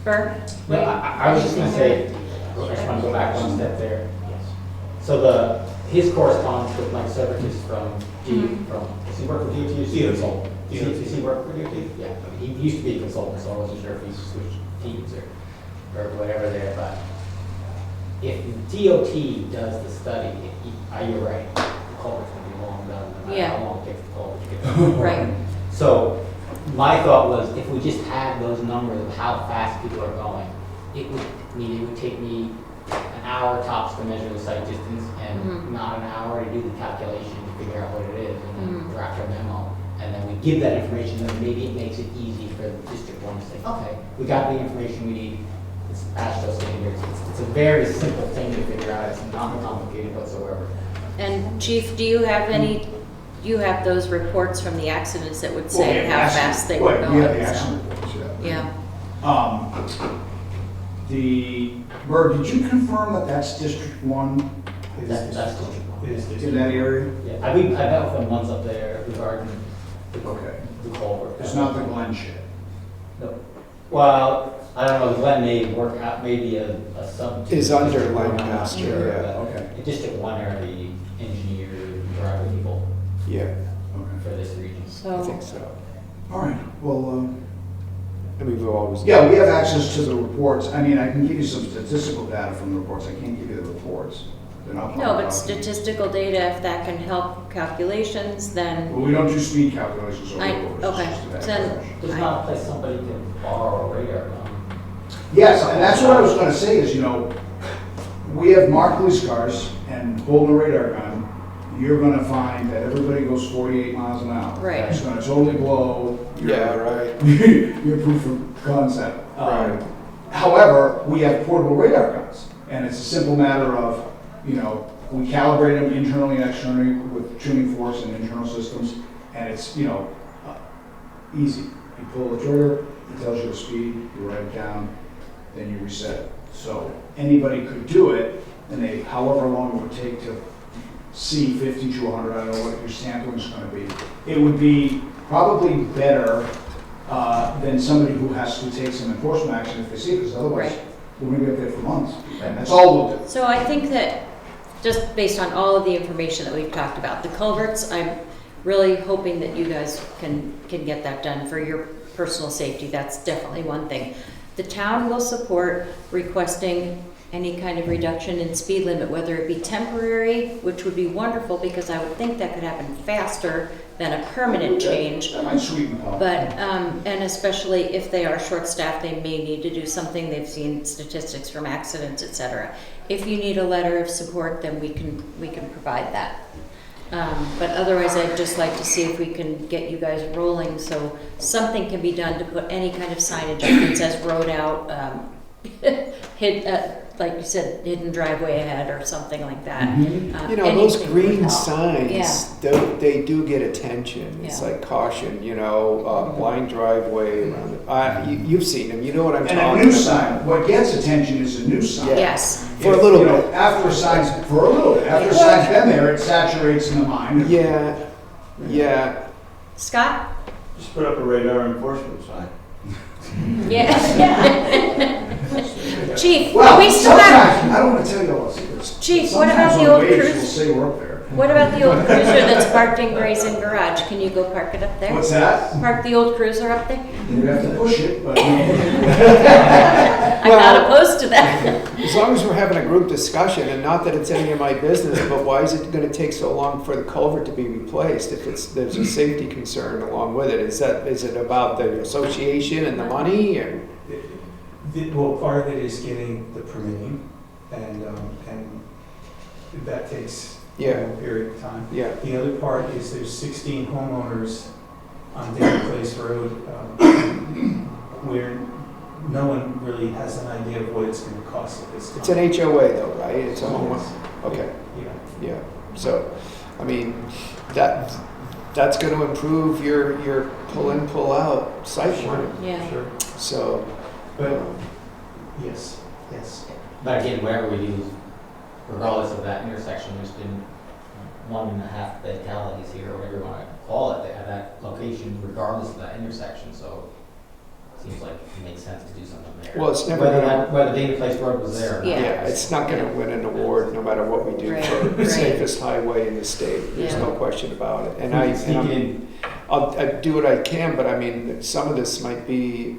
Burr. No, I was just gonna say, I just want to go back one step there. So his correspondence with Mike Severkus from does he work for DOT or is he a consultant? Does he work for DOT? Yeah, I mean, he used to be a consultant, so I wasn't sure if he switched teams or whatever there, but if DOT does the study, you're right, the culvert's gonna be long done, no matter Yeah. how long it takes the culvert to get done. Right. So my thought was if we just had those numbers of how fast people are going, it would take me an hour tops to measure the site distance and not an hour to do the calculation to figure out what it is and then draft a memo. And then we give that information, then maybe it makes it easy for the district one to say, okay, we got the information we need, it's ASHTO standards. It's a very simple thing to figure out, it's not complicated whatsoever. And Chief, do you have you have those reports from the accidents that would say Well, yeah, how the accident- fast they were well, going? Yeah, the so- accident reports, yeah. Yeah. Berg, did you confirm that that's District 1 That's just It is in that area? yeah, I met with them once up there regarding Okay. the culvert. It's not the Glen shit. No. Well, I don't know, Glen may work out, maybe a sub. Is under district one, I'm not Lancaster, sure, yeah, but okay. in District 1 are the engineer, driver people yeah, Okay. for this region. I think So, so. All right, well, I mean, we've always. yeah, we have access to the reports. I mean, I can give you some statistical data from the reports. I can't give you the reports. They're not no, public but documents. statistical data, if that can help calculations, then, Well, we don't do speed calculations or I- rollovers, okay, it's just then- an average. There's not a place somebody can borrow a radar gun. Yes, and that's what I was gonna say is, we have marked police cars and holding a radar gun, you're gonna find that everybody goes 48 miles an hour. Right. It's gonna totally blow Yeah, right. your proof of concept. Right. However, we have portable radar guns, and it's a simple matter of, we calibrate them internally and externally with tuning forks and internal systems, and it's, easy. You pull the trigger, it tells you the speed, you write it down, then you reset it. So anybody could do it, and they, however long it would take to see 50 to 100, I don't know what your sampling is going to be, it would be probably better than somebody who has to take some enforcement action if they see it, because otherwise Right. we're going to be up there for months. And that's all we'll do. So I think that, just based on all of the information that we've talked about, the culverts, I'm really hoping that you guys can get that done for your personal safety. That's definitely one thing. The town will support requesting any kind of reduction in speed limit, whether it be temporary, which would be wonderful because I would think that could happen faster than a permanent change. That might sweeten the pot. But, and especially if they are short-staffed, they may need to do something. They've seen statistics from accidents, et cetera. If you need a letter of support, then we can provide that. But otherwise, I'd just like to see if we can get you guys rolling so something can be done to put any kind of signage up that says road out, like you said, hidden driveway ahead or something like that. You know, those Anything would green help. signs, they do get attention. It's Yeah. like caution, you know, blind driveway around you've seen them, you know what I'm And talking a about. new sign, what gets attention is a new sign. Yeah. Yes. For a little You know, bit. After a sign's, for a little bit, after a sign's been there, it saturates in the mind. Yeah, yeah. Scott? Just put up a radar enforcement sign. Yeah. Chief, Well, we still have, sometimes, I don't want to tell you all the secrets. Chief, what about Sometimes the on old waves, cruise? We'll say we're up there. What about the old cruiser that's parked in Grayson Garage? Can you go park it up there? What's that? Park the old cruiser up there? You have to push it, but. I'm not opposed to that. As long as we're having a group discussion, and not that it's any of my business, but why is it gonna take so long for the culvert to be replaced if there's a safety concern along with it? Is it about the association and the money, and? Well, part of it is getting the permitting, and that takes a long period of time. Yeah, The other part is there's 16 homeowners on Daily Place Road where no one really has an idea of what it's going to cost at this time. it's an HOA though, right? It's a home, Yes. okay, Yeah. yeah. So, I mean, that's gonna improve your pull in, pull out sight line. Yeah. Sure. So, But, yes. But again, wherever we do, regardless of that intersection, there's been 1.5 fatalities here, or whatever you want to call it, at that location, regardless of that intersection, so it seems like it makes sense to do something there. well, it's never gonna, Whether David Place Road was there or not. Yeah. it's not gonna win an award no matter what we do Right, for the right. safest highway in the state. There's Yeah. no question about it. And We I, can sneak it in. I'll do what I can, but I mean, some of this might be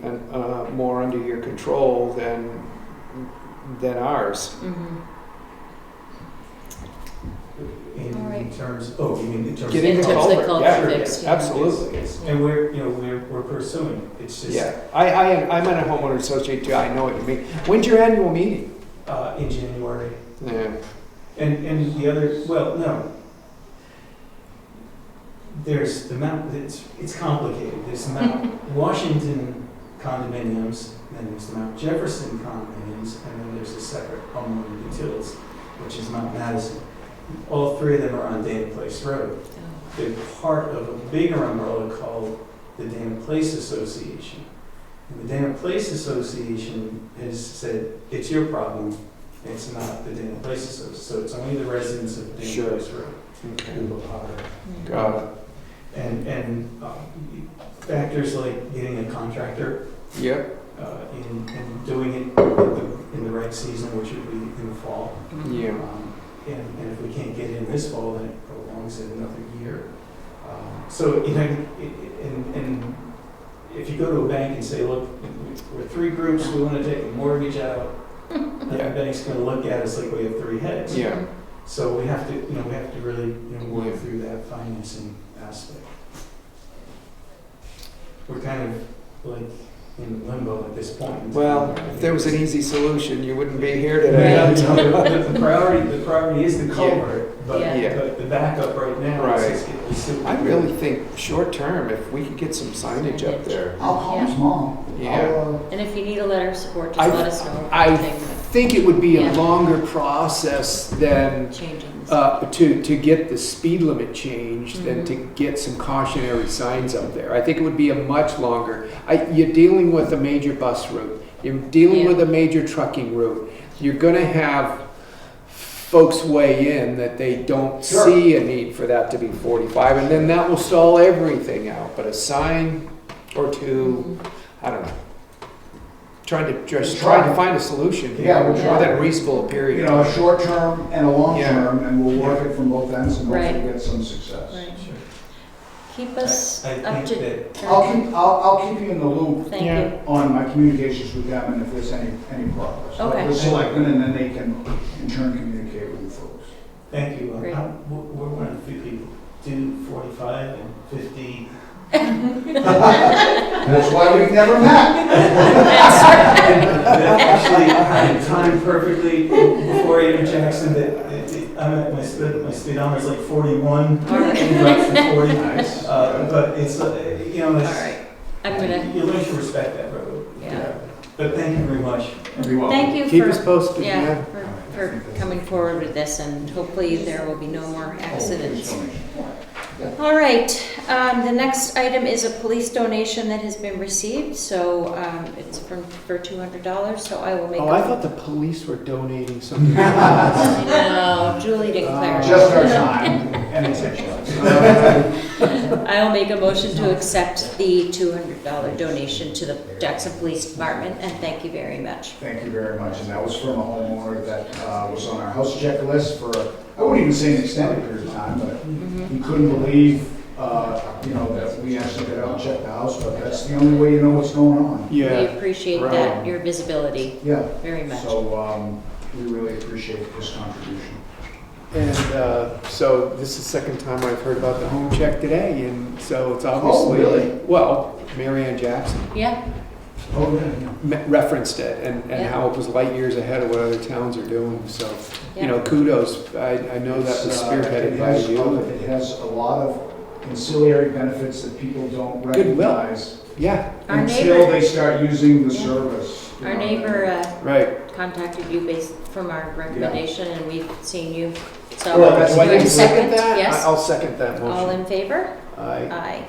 more under your control than ours. Mhm. In All right. terms, oh, you mean in terms Getting In the terms of the culvert, culvert yeah, fix, yeah. absolutely. Yes. And we're pursuing, it's just Yeah, I'm in a homeowner associate too, I know what you mean. When's your annual meeting? in January. Yeah, And the other, well, no. There's the Mount, it's complicated. There's the Mount Washington condominiums, then there's the Mount Jefferson condominiums, and then there's a separate homeowner utilities, which is Mount Madison. All three of them are on Dana Place Road. They're part of a bigger umbrella called the Dana Place Association. And the Dana Place Association has said, it's your problem, it's not the Dana Place Association. So it's only the residents of Dana Sure. Place Road okay, who are. got it. And factors like getting a contractor Yep, and doing it in the right season, which would be in the fall. yeah, And if we can't get in this fall, then it prolongs it another year. So, you know, and if you go to a bank and say, look, we're three groups, we want to take a mortgage out, the bank's going to look at us like we have three heads. yeah. So we have to, really, work Yeah. through that financing aspect. We're kind of like in limbo at this point. Well, if there was an easy solution, you wouldn't be here today. Right. The priority is the culvert, but, Yeah. but the backup right now is just get this. I really think short term, if we could get some signage up there. I'll call his mom. Yeah. And if you need a letter of support, just I- let us know. I Thing think it would be a Yeah. longer process than with Changing. to get the speed limit changed than to get some cautionary signs up there. I think it would be a much longer. You're dealing with a major bus route. You're dealing Yeah. with a major trucking route. You're going to have folks weigh in that they don't Sure. see a need for that to be 45, and then that will stall everything out. But a sign or two, I don't know. Trying to find a solution here Yeah, we're within trying. a reasonable period. You know, a short term and a long Yeah. term, and we'll work it from both ends and hopefully Right. get some success. Right. Sure. Keep us I up to. think that, I'll keep you in the loop Thank Yeah. you. on my communications with them and if there's any progress. Okay. The selectmen, and then they can in turn communicate with you folks. thank you. Great. We're one of the few people do 45 and 50. That's why we've never met. That actually timed perfectly before Andrew Jackson, I'm at my speedometer is like 41. All right. It drops to 40. Nice. But it's, you know, All it's, right. I'm gonna, you learn to respect that road. yeah. But thank you very much. You're welcome. Thank you Keep us for, posted, yeah, for coming forward with this, and hopefully there will be no more accidents. All right, the next item is a police donation that has been received, so it's for $200, so I will make Oh, I thought the police were donating something. No, Julie didn't clarify. Just our time and attention. I will make a motion to accept the $200 donation to the Jackson Police Department, and thank you very much. Thank you very much. And that was from a homeowner that was on our house checklist for, I wouldn't even say an extended period of time, but he couldn't believe, that we actually got out and checked the house, but that's the only way you know what's going on. We Yeah, appreciate right. that, your visibility, Yeah. very much. So we really appreciate his contribution. and so this is the second time I've heard about the home check today, and so it's obviously, really? well, Mary Ann Jackson Yeah, Oh, yeah. referenced it, and Yeah. how it was light years ahead of what other towns are doing, so, Yeah. Kudos. I know that was spearheaded by you. It has a lot of ancillary benefits that people don't Goodwill. recognize Yeah, Our until neighbor- they start using the Yeah. service. you our know. neighbor right. contacted you based from our recommendation, and we've seen you, so. Well, that's Do I need to nice. second that? Yes. I'll second that All motion. in favor? Aye. Aye,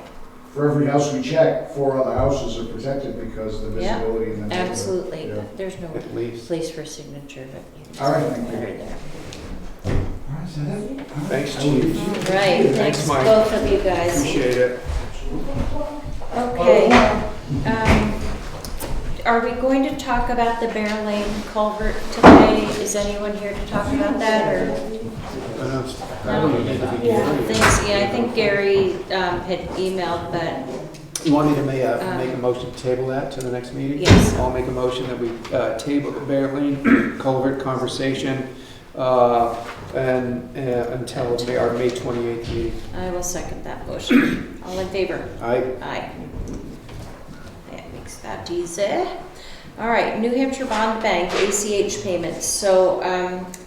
For every house we check, 4 other houses are protected because of the Yeah, visibility in the neighborhood. absolutely. Yeah. There's no At least. place for signature, but you can All right, sign thank the you. letter there. All right, is that it? All right. Thanks, I will Chief. leave you. All right, thanks Mike. both of you guys. Appreciate it. Okay, are we going to talk about the Bear Lane culvert today? Is anyone here to talk about that, or? I think Gary had emailed, but You want me to make a motion to table that to the next meeting? Yes. I'll make a motion that we table the Bear Lane culvert conversation and until our May 28th meeting. I will second that motion. All in favor? Aye. Aye. That makes that easy. All right, New Hampshire Bond Bank, ACH payments. So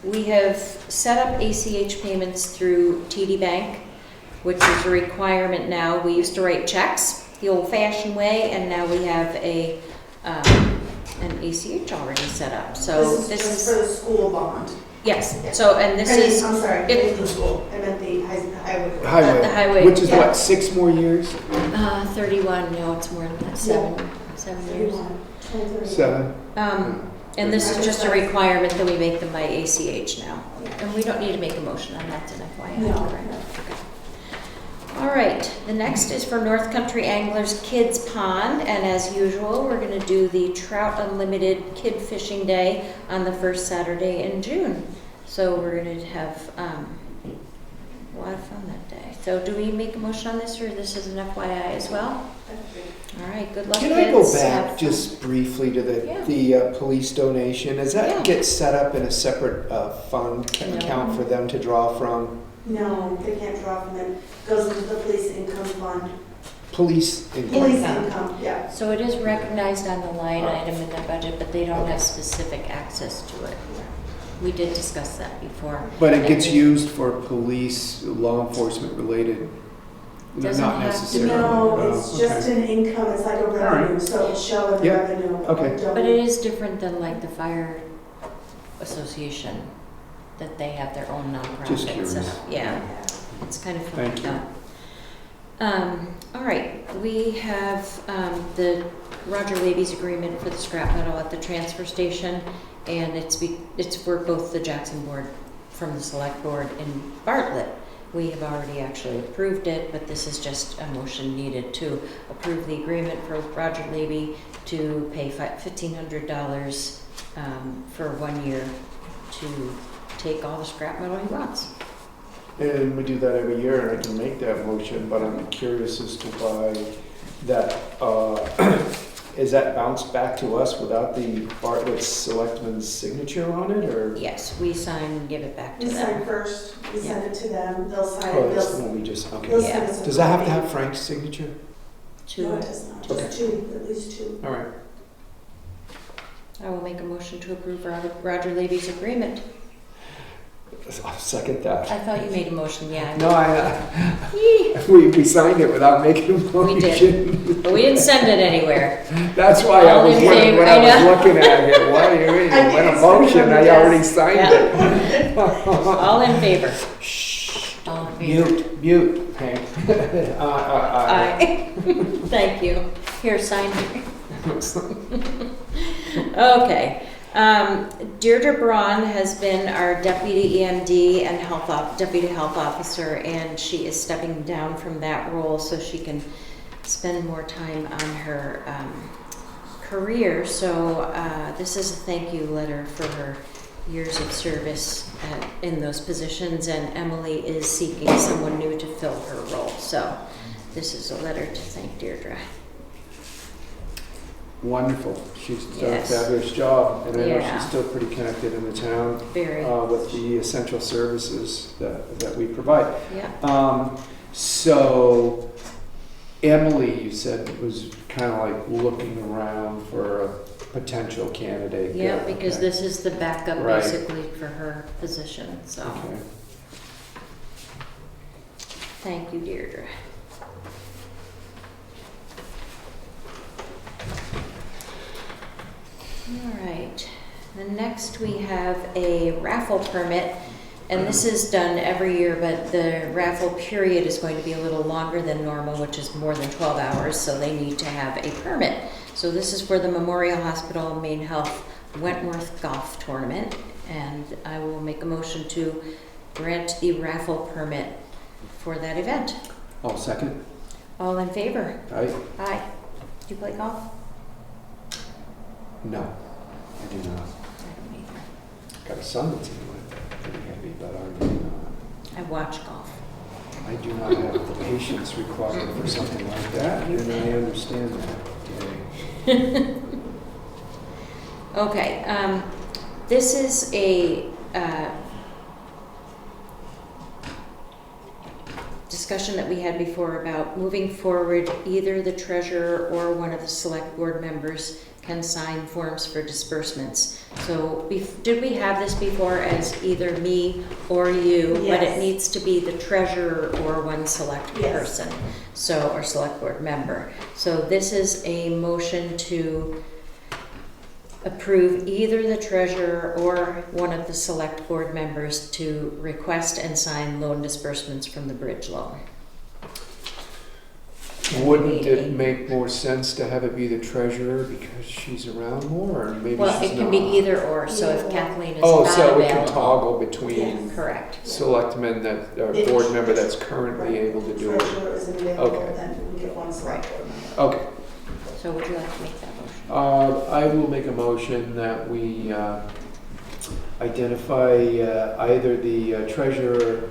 we have set up ACH payments through TD Bank, which is a requirement now. We used to write checks the old-fashioned way, and now we have an ACH already set up. So This is just for the school bond. yes. So and this I mean, is I'm sorry, I it- meant the school, I meant the highway. the highway, Which is yeah. what, 6 more years? 31. No, it's more than that. 7 years. 7? And this is just a requirement that we make them by ACH now. And we don't need to make a motion on that, an FYI. No. correct? Okay. All right, the next is for North Country Anglers Kids Pond, and as usual, we're gonna do the Trout Unlimited Kid Fishing Day on the first Saturday in June. So we're gonna have a lot of fun that day. So do we make a motion on this, or this is an FYI as well? All right, good luck, Can kids. I go Have back fun. just briefly to Yeah. the police donation? Does that Yeah. get set up in a separate fund No. account for them to draw from? No, they can't draw from it. Goes into the police income fund. Police income? Police Income. income, yeah. So it is recognized on the line item in the budget, but they don't have specific access to it. We did discuss that before. But it gets used for police, law enforcement related, Doesn't not have to. necessarily. No, Oh, it's just okay. an income, it's like a right. revenue, so it's showing the Yeah, revenue. okay. But it is different than like the fire association, that they have their own Just nonprofit curious. set up. Yeah, it's kind of fun Thank like you. that. All right, we have the Roger Laby's agreement for the scrap metal at the transfer station, and it's for both the Jackson Board from the select board in Bartlett. We have already actually approved it, but this is just a motion needed to approve the agreement for Roger Levy to pay $1,500 for 1 year to take all the scrap metal he wants. And we do that every year, and I can make that motion, but I'm curious as to why that, is that bounced back to us without the Bartlett Selectman's signature on it, or? Yes, we sign and give it back to We sign them. first, we send it to them, they'll sign Oh, it, that's the they'll, one we just, they'll okay. send us a Does that have to copy. have Frank's signature? No, it does not, Okay. just two, at least two. All right. I will make a motion to approve Roger Levy's agreement. I'll second that. I thought you made a motion, yeah. No, we signed it without making a motion. We did. But we didn't send it anywhere. That's why I All was in wondering favor, when I I was know. looking at it. Why are you waiting? I When a did, motion, it's I on already the signed Yeah. it. All in favor? Shh. All in favor? Mute, Hank. Aye. Thank you. Here, sign here. Okay. Deirdre Braun has been our deputy EMD and deputy health officer, and she is stepping down from that role so she can spend more time on her career. So this is a thank you letter for her years of service in those positions, and Emily is seeking someone new to fill her role. So this is a letter to thank Deirdre. Wonderful. She's done Yes. a fabulous job, and I know Yeah. she's still pretty connected in the town Very. with the essential services that we provide. Yeah. So Emily, you said, was kind of like looking around for a potential candidate. Yeah, Good, because okay. this is the backup Right. basically for her position, so Okay. thank you, Deirdre. All right, then next we have a raffle permit, and this is done every year, but the raffle period is going to be a little longer than normal, which is more than 12 hours, so they need to have a permit. So this is for the Memorial Hospital Main Health Wentworth Golf Tournament, and I will make a motion to grant the raffle permit for that event. I'll second. All in favor? Aye. Aye. Do you play golf? No, I do not. I don't either. Got a son that's into it, pretty heavy, but I do not. I watch golf. I do not have the patience required for something like that, and I understand that. Okay, this is a discussion that we had before about moving forward, either the treasurer or one of the select board members can sign forms for disbursements. So did we have this before as either me or you? But it Yes. needs to be the treasurer or one select Yes. person, so, or select board member. So this is a motion to approve either the treasurer or one of the select board members to request and sign loan disbursements from the bridge loan. Wouldn't it make more sense to have it be the treasurer because she's around more, or maybe Well, she's it can not? be either or, so if Either or. Kathleen is Oh, not so it can available. toggle between Yes. Correct. selectmen that, or If board member that's currently able to do it. Treasurer isn't available, Okay. then we get one select board member. Okay. So would you like to make that motion? I will make a motion that we identify either the treasurer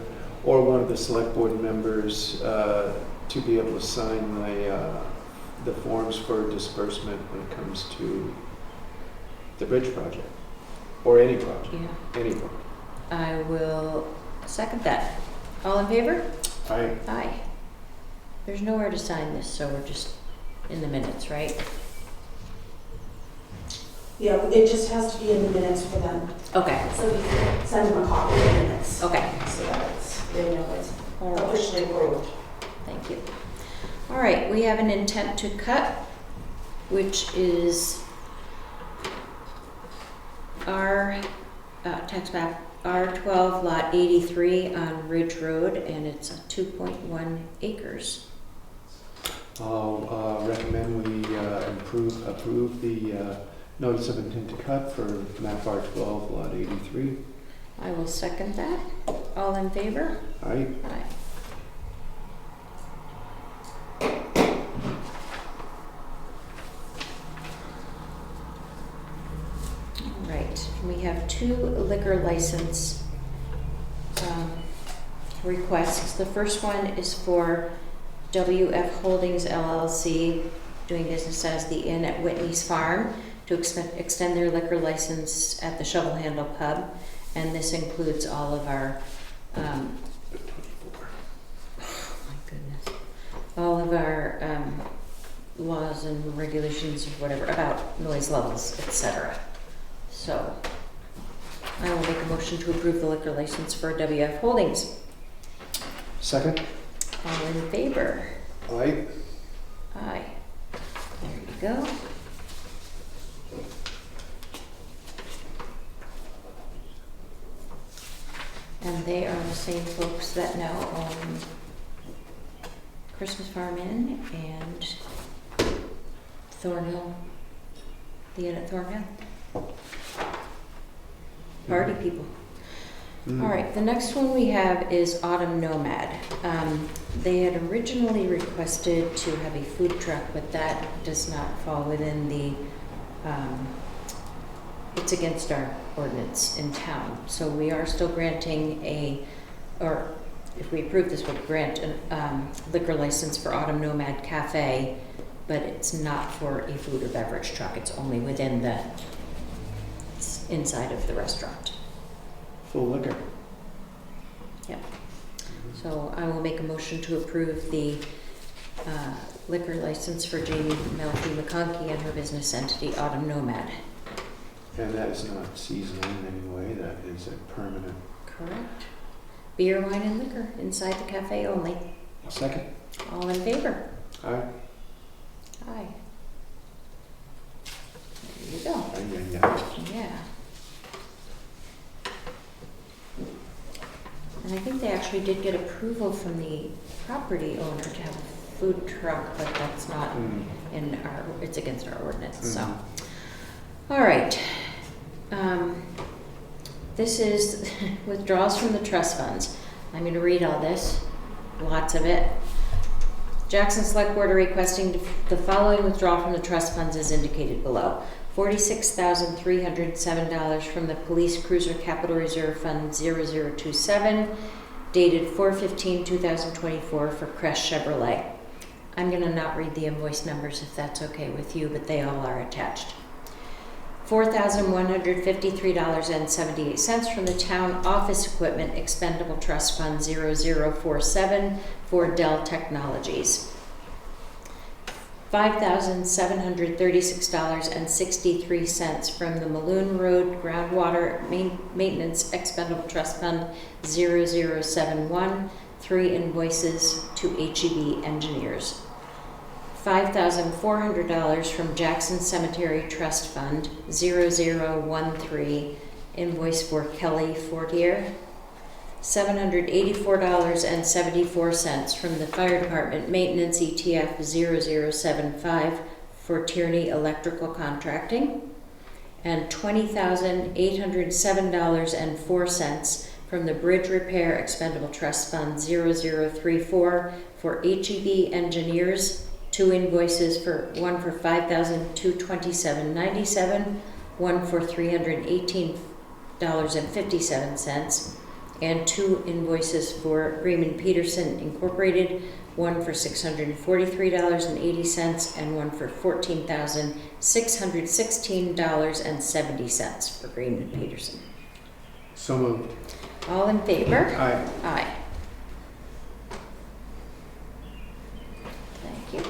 or one of the select board members to be able to sign the forms for disbursement when it comes to the bridge project, or any project, Yeah. any project. I will second that. All in favor? Aye. Aye. There's nowhere to sign this, so we're just in the minutes, right? Yeah, it just has to be in the minutes for them, Okay, so we can send them a copy of the minutes. okay. So that it's, they know it's All right. officially approved. Thank you. All right, we have an intent to cut, which is our tax map R12 lot 83 on Ridge Road, and it's 2.1 acres. I'll recommend we approve the notice of intent to cut for map R12 lot 83. I will second that. All in favor? Aye. Aye. All right, we have 2 liquor license requests. The first one is for WF Holdings LLC, doing business as the Inn at Whitney's Farm, to extend their liquor license at the Shovel Handle Pub. And this includes all of our, oh my goodness, all of our laws and regulations or whatever about noise levels, etc. So I will make a motion to approve the liquor license for WF Holdings. Second? All in favor? Aye. Aye. There you go. And they are the same folks that now own Christmas Farm Inn and Thornhill, the Inn at Thornhill. Party people. All right, the next one we have is Autumn Nomad. They had originally requested to have a food truck, but that does not fall within the, it's against our ordinance in town. So we are still granting or if we approve this, we'll grant a liquor license for Autumn Nomad Cafe, but it's not for a food or beverage truck. It's only within the inside of the restaurant. Full liquor. Yep. So I will make a motion to approve the liquor license for Jamie Melfi McConkey and her business entity, Autumn Nomad. And that is not seasonal in any way, that is a permanent. Correct. Beer, wine, and liquor inside the cafe only. Second? All in favor? Aye. Aye. There you go. Aye. Yeah. And I think they actually did get approval from the property owner to have a food truck, but that's not in our, it's against our ordinance, so. All right. This is withdrawals from the trust funds. I'm going to read all this, lots of it. Jackson Select Board are requesting the following withdrawal from the trust funds as indicated below. $46,307 from the Police Cruiser Capital Reserve Fund 0027, dated 4/15/2024 for Crest Chevrolet. I'm going to not read the invoice numbers if that's okay with you, but they all are attached. $4,153.78 from the Town Office Equipment Expendable Trust Fund 0047 for Dell Technologies. $5,736.63 from the Maloon Road Groundwater Maintenance Expendable Trust Fund 0071, 3 invoices to HEB Engineers. $5,400 from Jackson Cemetery Trust Fund 0013, invoice for Kelly Fortier. $784.74 from the Fire Department Maintenance ETF 0075 for Tierney Electrical Contracting. And $20,807.04 from the Bridge Repair Expendable Trust Fund 0034 for HEB Engineers. 2 invoices, one for $5,227.97, one for $318.57, and 2 invoices for Greenman Peterson Incorporated, one for $643.80 and one for $14,616.70 for Greenman Peterson. So moved. All in favor? Aye. Aye. Thank you.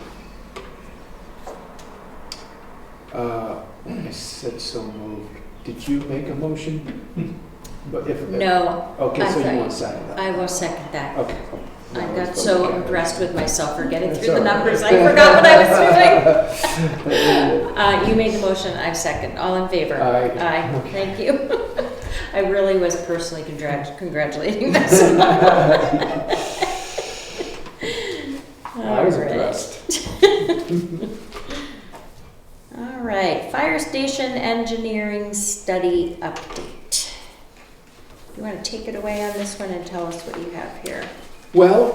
When I said so moved, did you make a motion? But if No. Okay, I'm so sorry. you want to second that? I will second that. Okay. I got so impressed with myself for getting through the numbers, I forgot what I was doing. You made the motion, I second. All in favor? Aye. Aye, thank you. I really was personally congratulating myself. I was impressed. All right, fire station engineering study update. you want to take it away on this one and tell us what you have here? Well,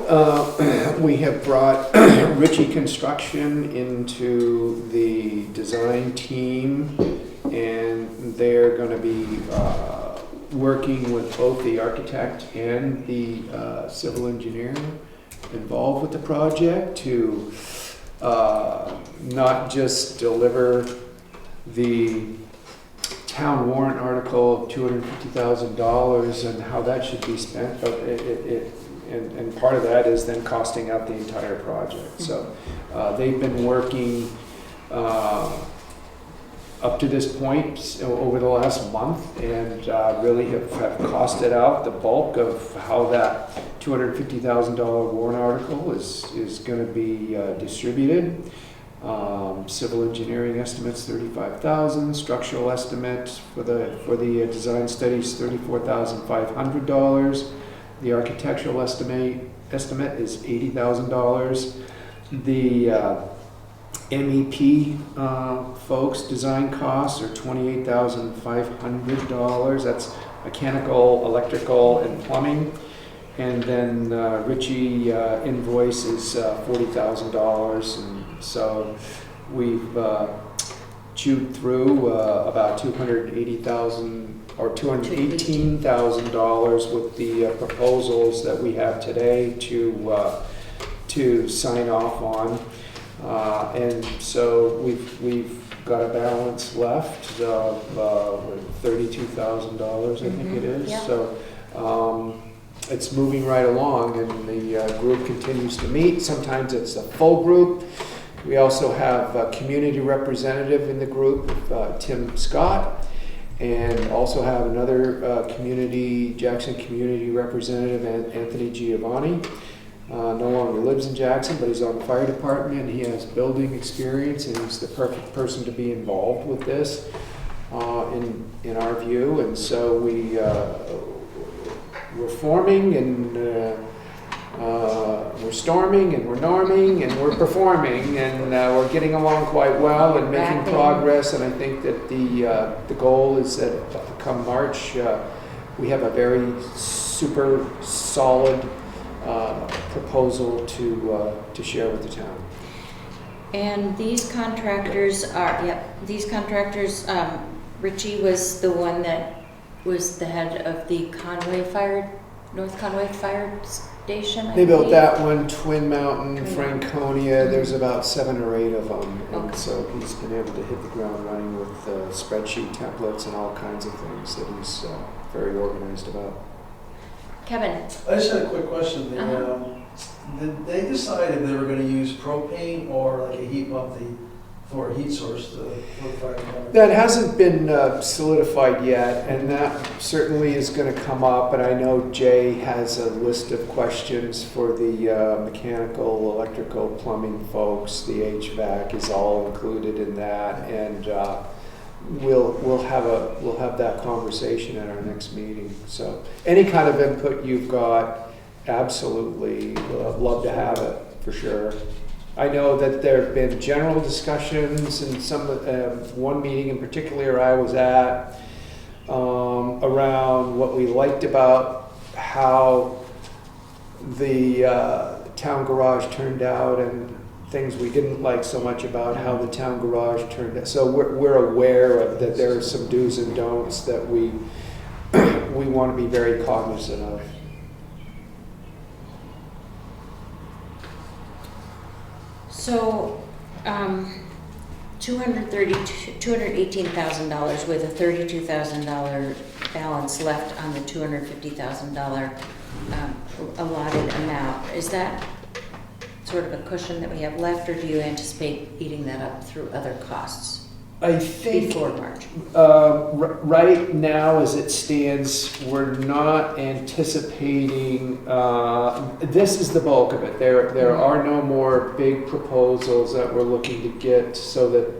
we have brought Ritchie Construction into the design team, and they're going to be working with both the architect and the civil engineer involved with the project to not just deliver the town warrant article of $250,000 and how that should be spent, but and part of that is then costing out the entire project. So they've been working up to this point over the last month, and really have costed out the bulk of how that $250,000 warrant article is going to be distributed. Civil engineering estimates $35,000, structural estimate for the design studies $34,500. The architectural estimate is $80,000. The MEP folks' design costs are $28,500. That's mechanical, electrical, and plumbing. And then Ritchie invoice is $40,000. And so we've chewed through about $280,000 or $218,000 with the proposals that we have today to sign off on. And so we've got a balance left of $32,000, I think it is. Yeah. So it's moving right along, and the group continues to meet. Sometimes it's a full group. We also have a community representative in the group, Tim Scott, and also have another Jackson community representative, Anthony Giovanni. No longer lives in Jackson, but he's on the fire department, and he has building experience, and he's the perfect person to be involved with this in our view. And so we're forming, and we're storming, and we're norming, and we're performing, and we're getting along quite well and making progress. And I think that the goal is that come March, we have a very super solid proposal to share with the town. And these contractors Ritchie was the one that was the head of the North Conway Fire Station, I They built believe. that one, Twin Mountain, Franconia. There's about 7 or 8 of them. And Okay. so he's been able to hit the ground running with spreadsheet templates and all kinds of things that he's very organized about. Kevin, I just had a quick question. Did they decide if they were gonna use propane or like a heat pump for a heat source for the fire department? That hasn't been solidified yet, and that certainly is going to come up. And I know Jay has a list of questions for the mechanical, electrical, plumbing folks. The HVAC is all included in that, and we'll have that conversation at our next meeting. So any kind of input you've got, absolutely, love to have it for sure. I know that there have been general discussions in one meeting in particular I was at around what we liked about how the town garage turned out, and things we didn't like so much about how the town garage turned out. So we're aware of that there are some do's and don'ts that we want to be very cognizant of. so $218,000 with a $32,000 balance left on the $250,000 allotted amount. Is that sort of a cushion that we have left, or do you anticipate eating that up through other costs I think before March? right now, as it stands, we're not anticipating. This is the bulk of it. There are no more big proposals that we're looking to get, so that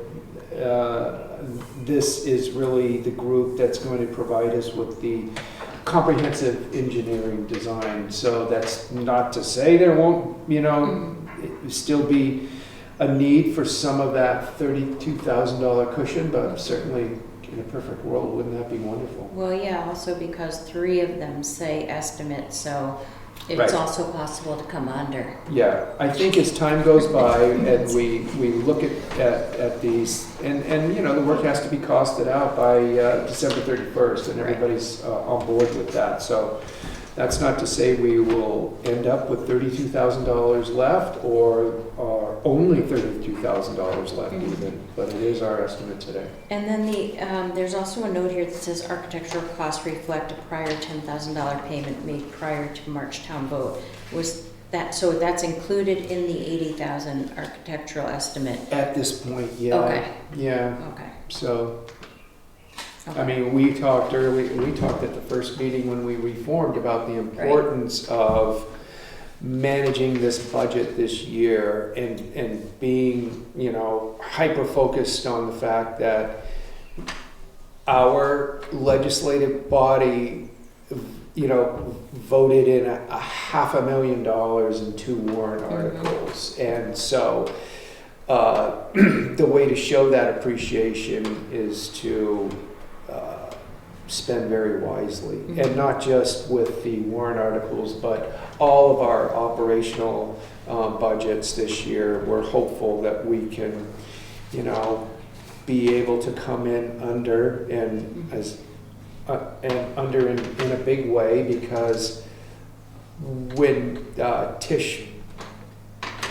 this is really the group that's going to provide us with the comprehensive engineering design. So that's not to say there won't, still be a need for some of that $32,000 cushion, but certainly In a perfect world, wouldn't that be wonderful? Well, yeah, also because 3 of them say estimate, so it's Right. also possible to come under. Yeah, I think as time goes by and we look at these, and you know, the work has to be costed out by December 31st, and Right. everybody's on board with that. So that's not to say we will end up with $32,000 left or only $32,000 left even, but it is our estimate today. And then there's also a note here that says architectural costs reflect a prior $10,000 payment made prior to March town vote. Was that, so that's included in the 80,000 architectural estimate? At this point, yeah. Okay. Yeah, Okay. so. I Okay. mean, we talked at the first meeting when we reformed about the importance of managing this budget this year and being, you know, hyper-focused on the fact that our legislative body, you know, voted in a $500,000 in 2 warrant articles. And so the way to show that appreciation is to spend very wisely, and not just with the warrant articles, but all of our operational budgets this year. We're hopeful that we can, you know, be able to come in under and under in a big way, because when Tish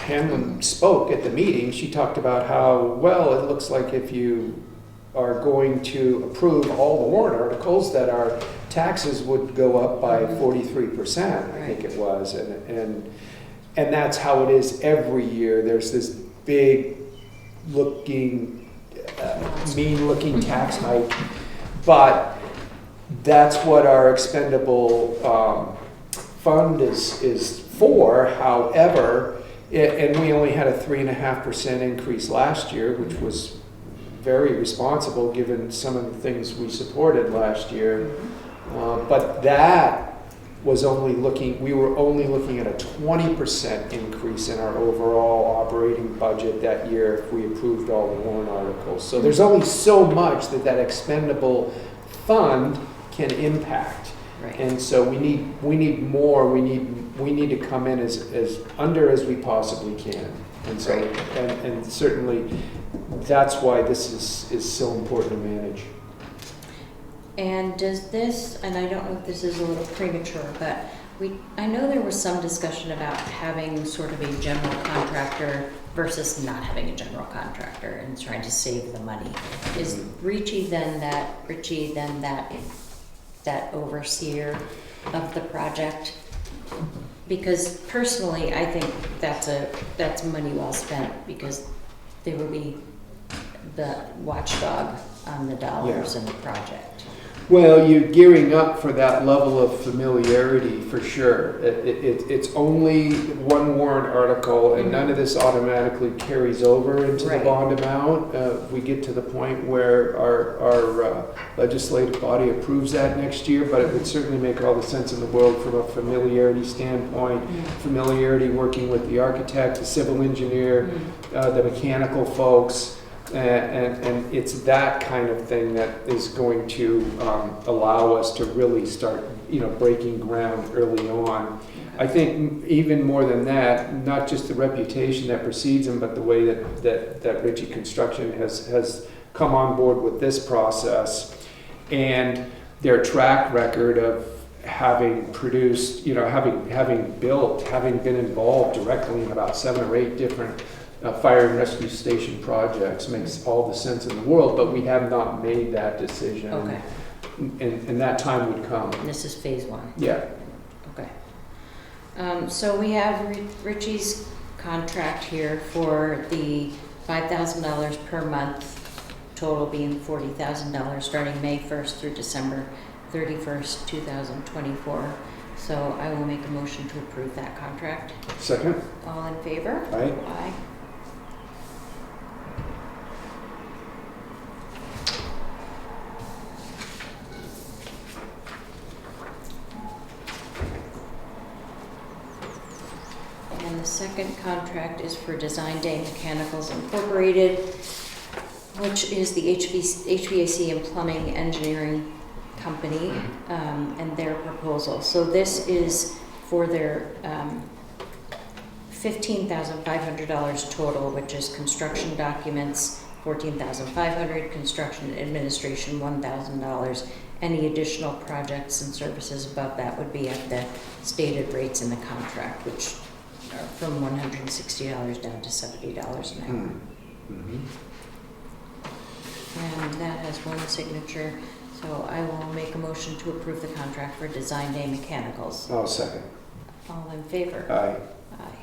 Hanlon spoke at the meeting, she talked about how, well, it looks like if you are going to approve all the warrant articles, that our taxes would go up by 43%, I think it was. And that's how it is every year. There's this big looking, mean looking tax hike. But that's what our expendable fund is for. However, and we only had a 3.5% increase last year, which was very responsible given some of the things we supported last year. But that was we were only looking at a 20% increase in our overall operating budget that year if we approved all the warrant articles. So there's only so much that expendable fund can impact. Right. And so we need more. We need to come in as under as we possibly can. And so and certainly that's why this is so important to manage. And does this, and I don't know if this is a little premature, but I know there was some discussion about having sort of a general contractor versus not having a general contractor and trying to save the money. Is Richie then that overseer of the project? Because personally, I think that's money well spent, because they will be the watchdog on the dollars in the project. Well, you're gearing up for that level of familiarity for sure. It's only one warrant article, and none of this automatically carries over into the bond amount. We get to the point where our legislative body approves that next year, but it would certainly make all the sense in the world from a familiarity standpoint, familiarity working with the architect, the civil engineer, the mechanical folks. And it's that kind of thing that is going to allow us to really start, you know, breaking ground early on. I think even more than that, not just the reputation that precedes them, but the way that Ritchie Construction has come on board with this process, and their track record of having produced, you know, having built, having been involved directly in about 7 or 8 different fire and rescue station projects makes all the sense in the world, but we have not made that decision. Okay. And that time would come. And this is phase 1. Yeah. Okay. So we have Richie's contract here for the $5,000 per month, total being $40,000, starting May 1st through December 31st, 2024. So I will make a motion to approve that contract. Second. All in favor? Aye. Aye. And the second contract is for Design Day Mechanicals Incorporated. which is the HVAC and plumbing engineering company, and their proposal. So this is for their $15,500 total, which is construction documents, $14,500, construction administration, $1,000. Any additional projects and services above that would be at the stated rates in the contract, which are from $160 down to $70 an hour. Mm-hmm. And that has one signature, so I will make a motion to approve the contract for Design Day Mechanicals. I'll second. All in favor? Aye. Aye.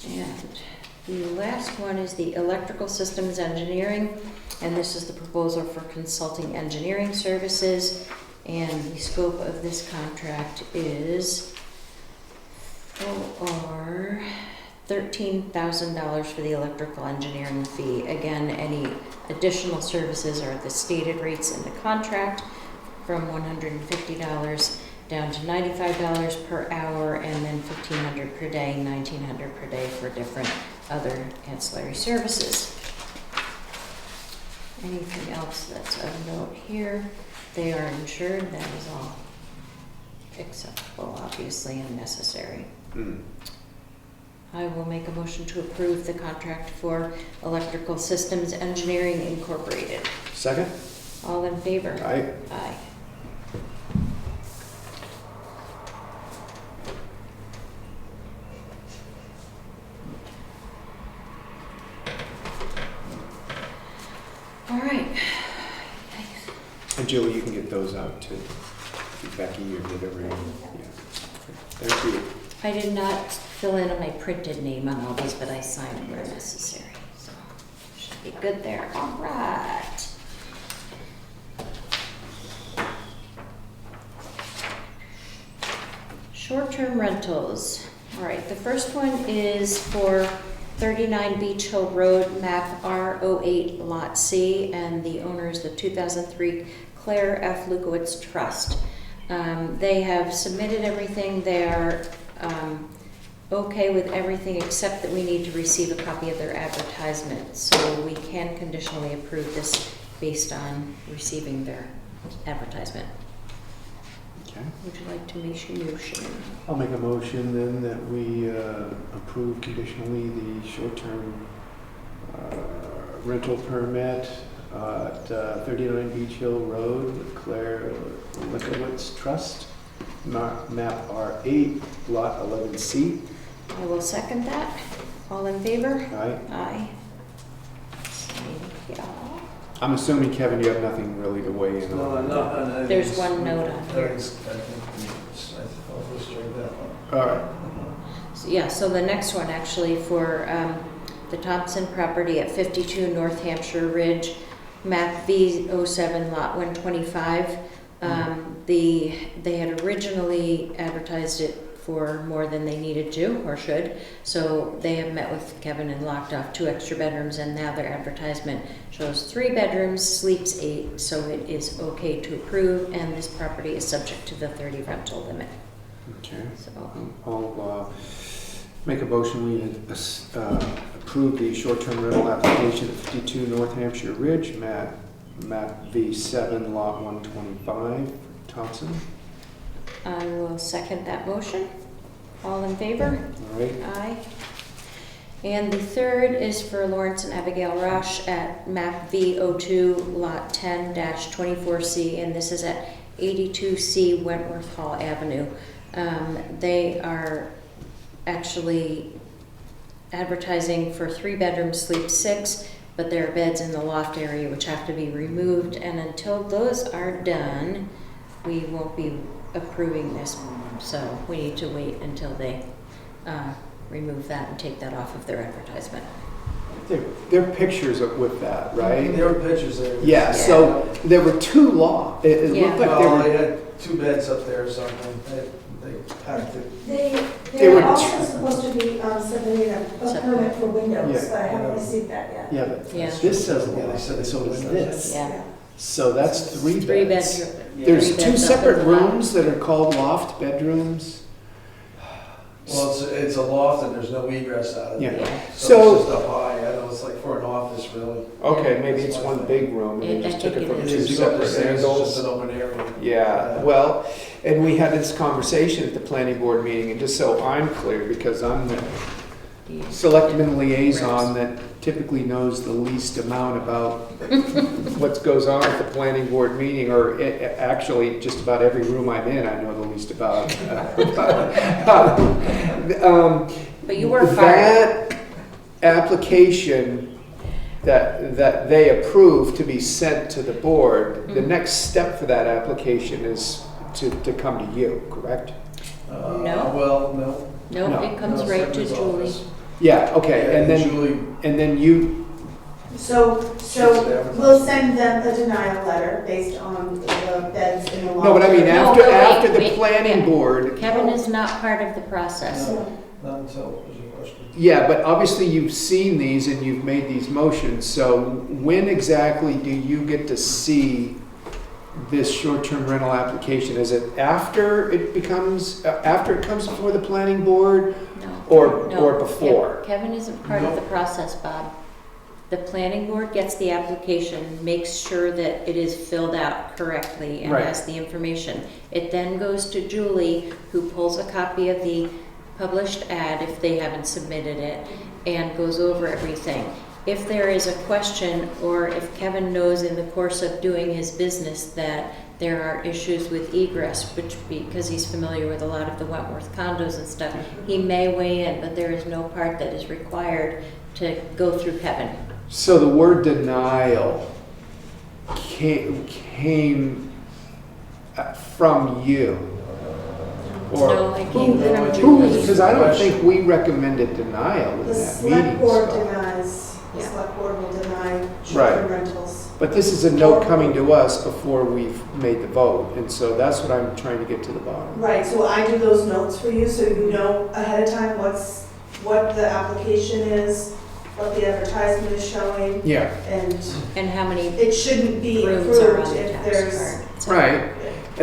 And the last one is the Electrical Systems Engineering, and this is the proposal for consulting engineering services. And the scope of this contract is for $13,000 for the electrical engineering fee. Again, any additional services are at the stated rates in the contract, from $150 down to $95 per hour, and then $1,500 per day, $1,900 per day for different other ancillary services. Anything else that's of note here? They are insured, that is all acceptable, obviously, and necessary. Mm. I will make a motion to approve the contract for Electrical Systems Engineering Incorporated. Second? All in favor? Aye. Aye. All right. And Julie, you can get those out to Becky or whatever. Yeah. Thank you. I did not fill in my printed name on all these, but I signed where necessary, so should be good there. All right. Short-term rentals. All right, the first one is for 39 Beach Hill Road, map R08, Lot C, and the owner is the 2003 Claire F. Lukowitz Trust. They have submitted everything. They are okay with everything except that we need to receive a copy of their advertisement. So we can conditionally approve this based on receiving their advertisement. Okay. Would you like to make a motion? I'll make a motion then that we approve conditionally the short-term rental permit at 39 Beach Hill Road, Claire Lukowitz Trust, map R8, lot 11C. I will second that. All in favor? Aye. Aye. Thank y'all. I'm assuming, Kevin, you have nothing really to weigh in on. No. There's one note on here. I think I'll go straight that one. All right. So, yeah, so the next one actually for the Thompson property at 52 North Hampshire Ridge, map V07, lot 125. They had originally advertised it for more than they needed to or should, so they have met with Kevin and locked off 2 extra bedrooms, and now their advertisement shows 3 bedrooms, sleeps 8, so it is okay to approve, and this property is subject to the 30 rental limit. Okay. So I'll make a motion we approve the short-term rental application at 52 North Hampshire Ridge, map V7, lot 125, Thompson. I will second that motion. All in favor? All right. Aye. And the third is for Lawrence and Abigail Rush at map V02, lot 10-24C, and this is at 82C Wentworth Hall Avenue. They are actually advertising for 3 bedrooms, sleep 6, but there are beds in the loft area which have to be removed, and until those are done, we won't be approving this, so we need to wait until they remove that and take that off of their advertisement. There are pictures with that, right? There were pictures there. Yeah, so there were 2 lofts. It looked like Well, they had 2 beds up there or something. They packed it. They They're were also supposed to be submitting a permit for windows, Yeah. but I haven't received that yet. Yeah, but Yeah. this says Yeah, they said they so sold is windows. this. Yeah. So that's 3 3 beds. bedroom. There's 3 2 beds up in separate the loft. rooms that are called loft bedrooms. Well, it's a loft and there's no egress out of Yeah. it. So- So it's just up high, I know it's like for an office, really. Okay, maybe it's one big room and they I just took think it from it two is. You go up the separate stairs, it's just angles. an open area. Yeah, well, and we had this conversation at the planning board meeting, and just so I'm clear, because I'm the selectman liaison that typically knows the least amount about what goes on at the planning board meeting, or actually, just about every room I'm in, I know the least about. But you were fired. That application that they approved to be sent to the board, the next step for that application is to come to you, correct? No. Well, no. No, No. it comes No, right to Selectmen's Julie. office. Yeah, okay, Yeah, and then, Julie, and then you, So we'll send them a denial letter based on the beds in the loft. no, but I mean, No, after, but wait, after the wait, planning yeah. board, Kevin is not part of the process. not until there's a question. yeah, but obviously you've seen these and you've made these motions, so when exactly do you get to see this short-term rental application? Is it after it becomes, after it comes before the planning board, No. or No, before? Kevin isn't part of the process, Bob. The planning board gets the application, makes sure that it is filled out correctly and Right. has the information. It then goes to Julie, who pulls a copy of the published ad if they haven't submitted it, and goes over everything. If there is a question, or if Kevin knows in the course of doing his business that there are issues with egress, which because he's familiar with a lot of the Wentworth condos and stuff, he may weigh in, but there is no part that is required to go through Kevin. So the word denial came from you? No, it came Who- from who- Julie. Because I don't think we recommended denial in The that select meeting, board Scott. denies, the Yeah. select board will deny short-term rentals. But this is a note coming to us before we've made the vote, and so that's what I'm trying to get to the bottom. Right, so I do those notes for you, so you know ahead of time what the application is, what the advertisement is showing, Yeah, and And how many it shouldn't be rooms are on approved the if tax there's. card? So- right.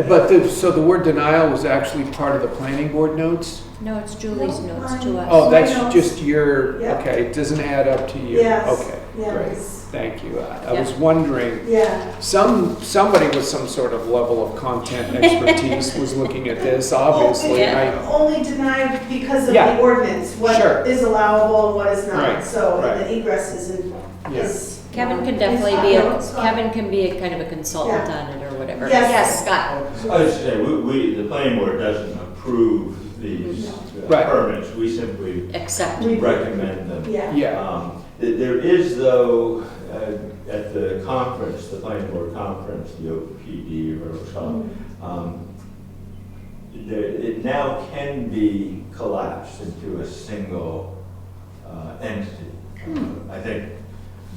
But so the word denial was actually part of the planning board notes? No, it's Julie's No, notes mine. to us. Oh, that's My notes. just your, Yeah. okay, it doesn't add up to you? Yes. Okay, Yeah, great, it's- thank you. I was wondering, Yeah, somebody with some sort of level of content expertise was looking at this, obviously, and I, only denied because of Yeah. the ordinance, what Sure. is allowable and what is Right, not, so right. the egress isn't, Yeah. is. Kevin can is definitely fine. be No, a, it's fine. Kevin can be a kind of a consultant Yeah. on it or whatever. Yes. Yes, Scott. I was just saying, the planning board doesn't approve these Right. permits, we simply Except, recommend them. Yeah. yeah, There is though, at the conference, the planning board conference, the OPD or whatever it's called, it now can be collapsed into a single entity. I think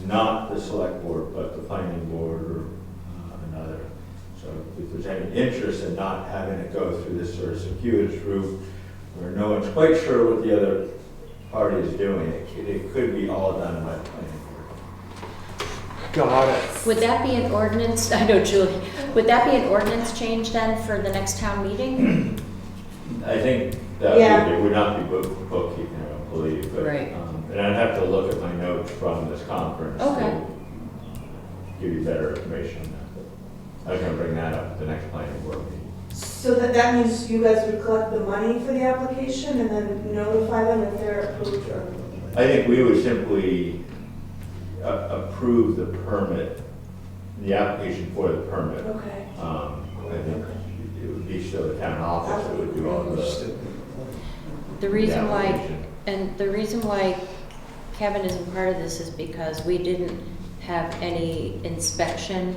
not the select board, but the planning board or another. So if there's any interest in not having it go through this sort of circuitous route where no one's quite sure what the other party is doing, it could be all done by the planning board. got it. would that be an ordinance, I know Julie, would that be an ordinance change then for the next town meeting? I think that Yeah. it would not be bookkeeping, I don't believe, but, Right. and I'd have to look at my notes from this conference Okay. to give you better information on that. But I was gonna bring that up at the next planning board meeting. So that means you guys would collect the money for the application and then notify them if they're approved or? I think we would simply approve the permit, the application for the permit. Okay. I think it would be still the town office that would do all the. The reason why, application. and the reason why Kevin isn't part of this is because we didn't have any inspection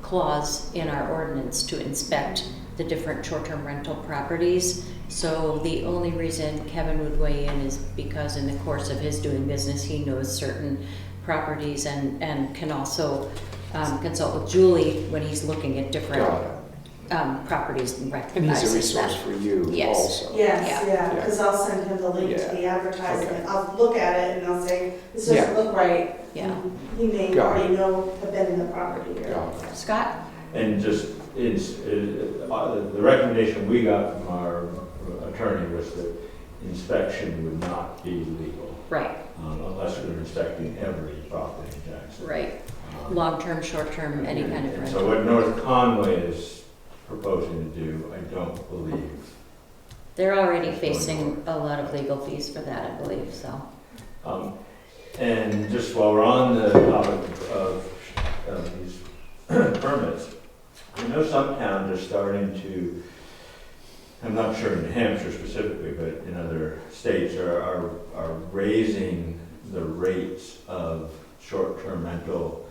clause in our ordinance to inspect the different short-term rental properties. So the only reason Kevin would weigh in is because in the course of his doing business, he knows certain properties and can also consult with Julie when he's looking at different Got it. properties and And recognizes he's a resource that. for you Yes. also. Yes, Yeah. yeah, because I'll send him the link to Yeah. the advertisement. Okay. I'll look at it and I'll say, this Yeah. doesn't look right. Yeah. And he may Got already know, have been in the property or. Got it. Scott? And just, the recommendation we got from our attorney was that inspection would not be legal. Right, Unless we're inspecting every property in Jackson. right. Long-term, short-term, any kind of And rental. so what North Conway is proposing to do, I don't believe. They're already facing a lot of legal fees for that, I believe, so. And just while we're on the topic of these permits, I know some towns are starting to, I'm not sure in New Hampshire specifically, but in other states are raising the rates of short-term rental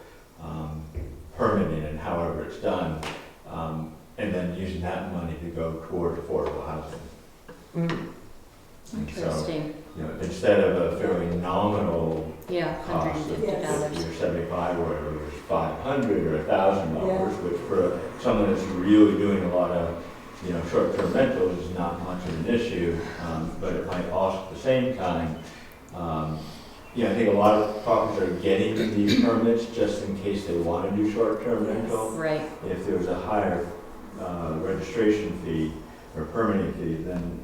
permitting and however it's done, and then using that money to go toward affordable housing. And so, Interesting. you know, instead of a fairly nominal Yeah, cost of $150. $50 or $75 or whatever, it was $500 or $1,000, which for someone that's really doing a lot of, you know, short-term rentals is not much of an issue, but it might also at the same time, you know, I think a lot of properties are getting these permits just in case they want to do short-term rental. Right, If there was a higher registration fee or permitting fee, then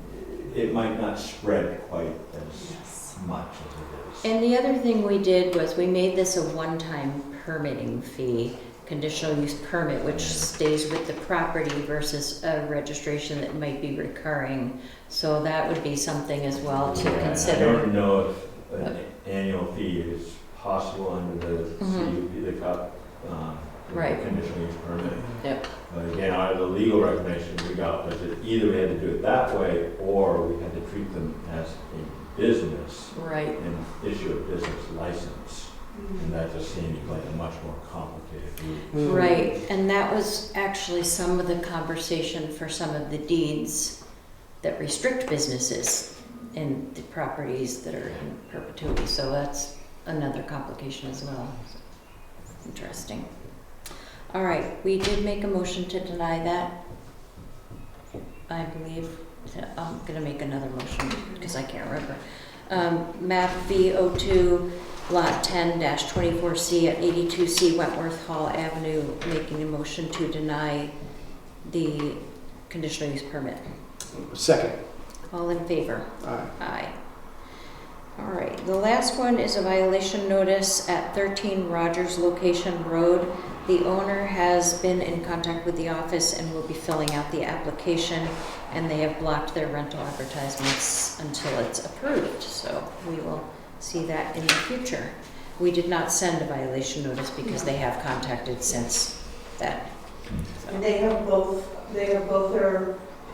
it might not spread quite as much as it is. and the other thing we did was we made this a one-time permitting fee, conditional use permit, which stays with the property versus a registration that might be recurring. So that would be something as well to Yeah, consider. I don't know if an annual fee is possible under the CUP, the CUP, Right. conditional use permit. Yep. But again, out of the legal recommendation we got was that either we had to do it that way or we had to treat them as a business Right, and issue a business license. And that just seemed like a much more complicated route. right. And that was actually some of the conversation for some of the deeds that restrict businesses in the properties that are in perpetuity. So that's another complication as well. Interesting. All right, we did make a motion to deny that, I believe. I'm gonna make another motion because I can't remember. Map V02, Lot 10-24C at 82C Wentworth Hall Avenue, making a motion to deny the conditional use permit. Second. All in favor? Aye. Aye. All right, the last one is a violation notice at 13 Rogers Location Road. The owner has been in contact with the office and will be filling out the application, and they have blocked their rental advertisements until it's approved, so we will see that in the future. We did not send a violation notice because they have contacted since that. And they have both their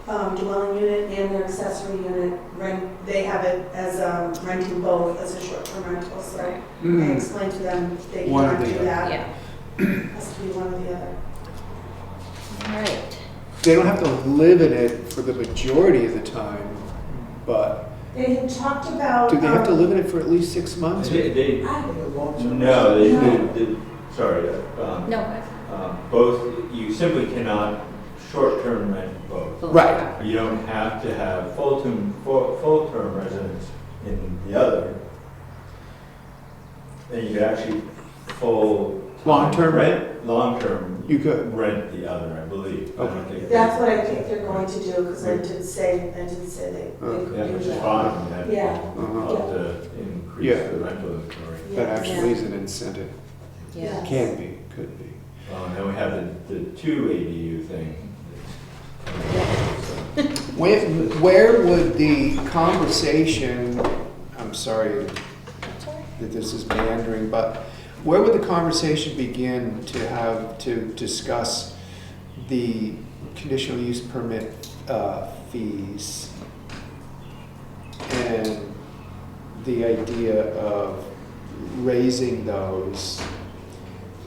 dwelling unit and their accessory unit they have it as renting both as a short-term rental, so I explained to them they One or can't the do other. that. Yeah, Has to be one or the other. all right. They don't have to live in it for the majority of the time, but They had talked about. do they have to live in it for at least 6 months? They, I- no, they, No. sorry, No. both, you simply cannot short-term rent both. Right. You don't have to have full-term residence in the other. And you could actually Long-term rent, long-term You could. rent the other, I believe. I don't Okay. think That's what I think they're going to do, because I did say they could Yeah, do which is that. fine, that Yeah. Uh-huh. help to increase Yeah. the rental inventory. That Yeah. actually is an incentive. Yeah. Can be, could be. And then we have the two ADU thing. Where would the conversation, I'm sorry that this is meandering, but where would the conversation begin to have to discuss the conditional use permit fees and the idea of raising those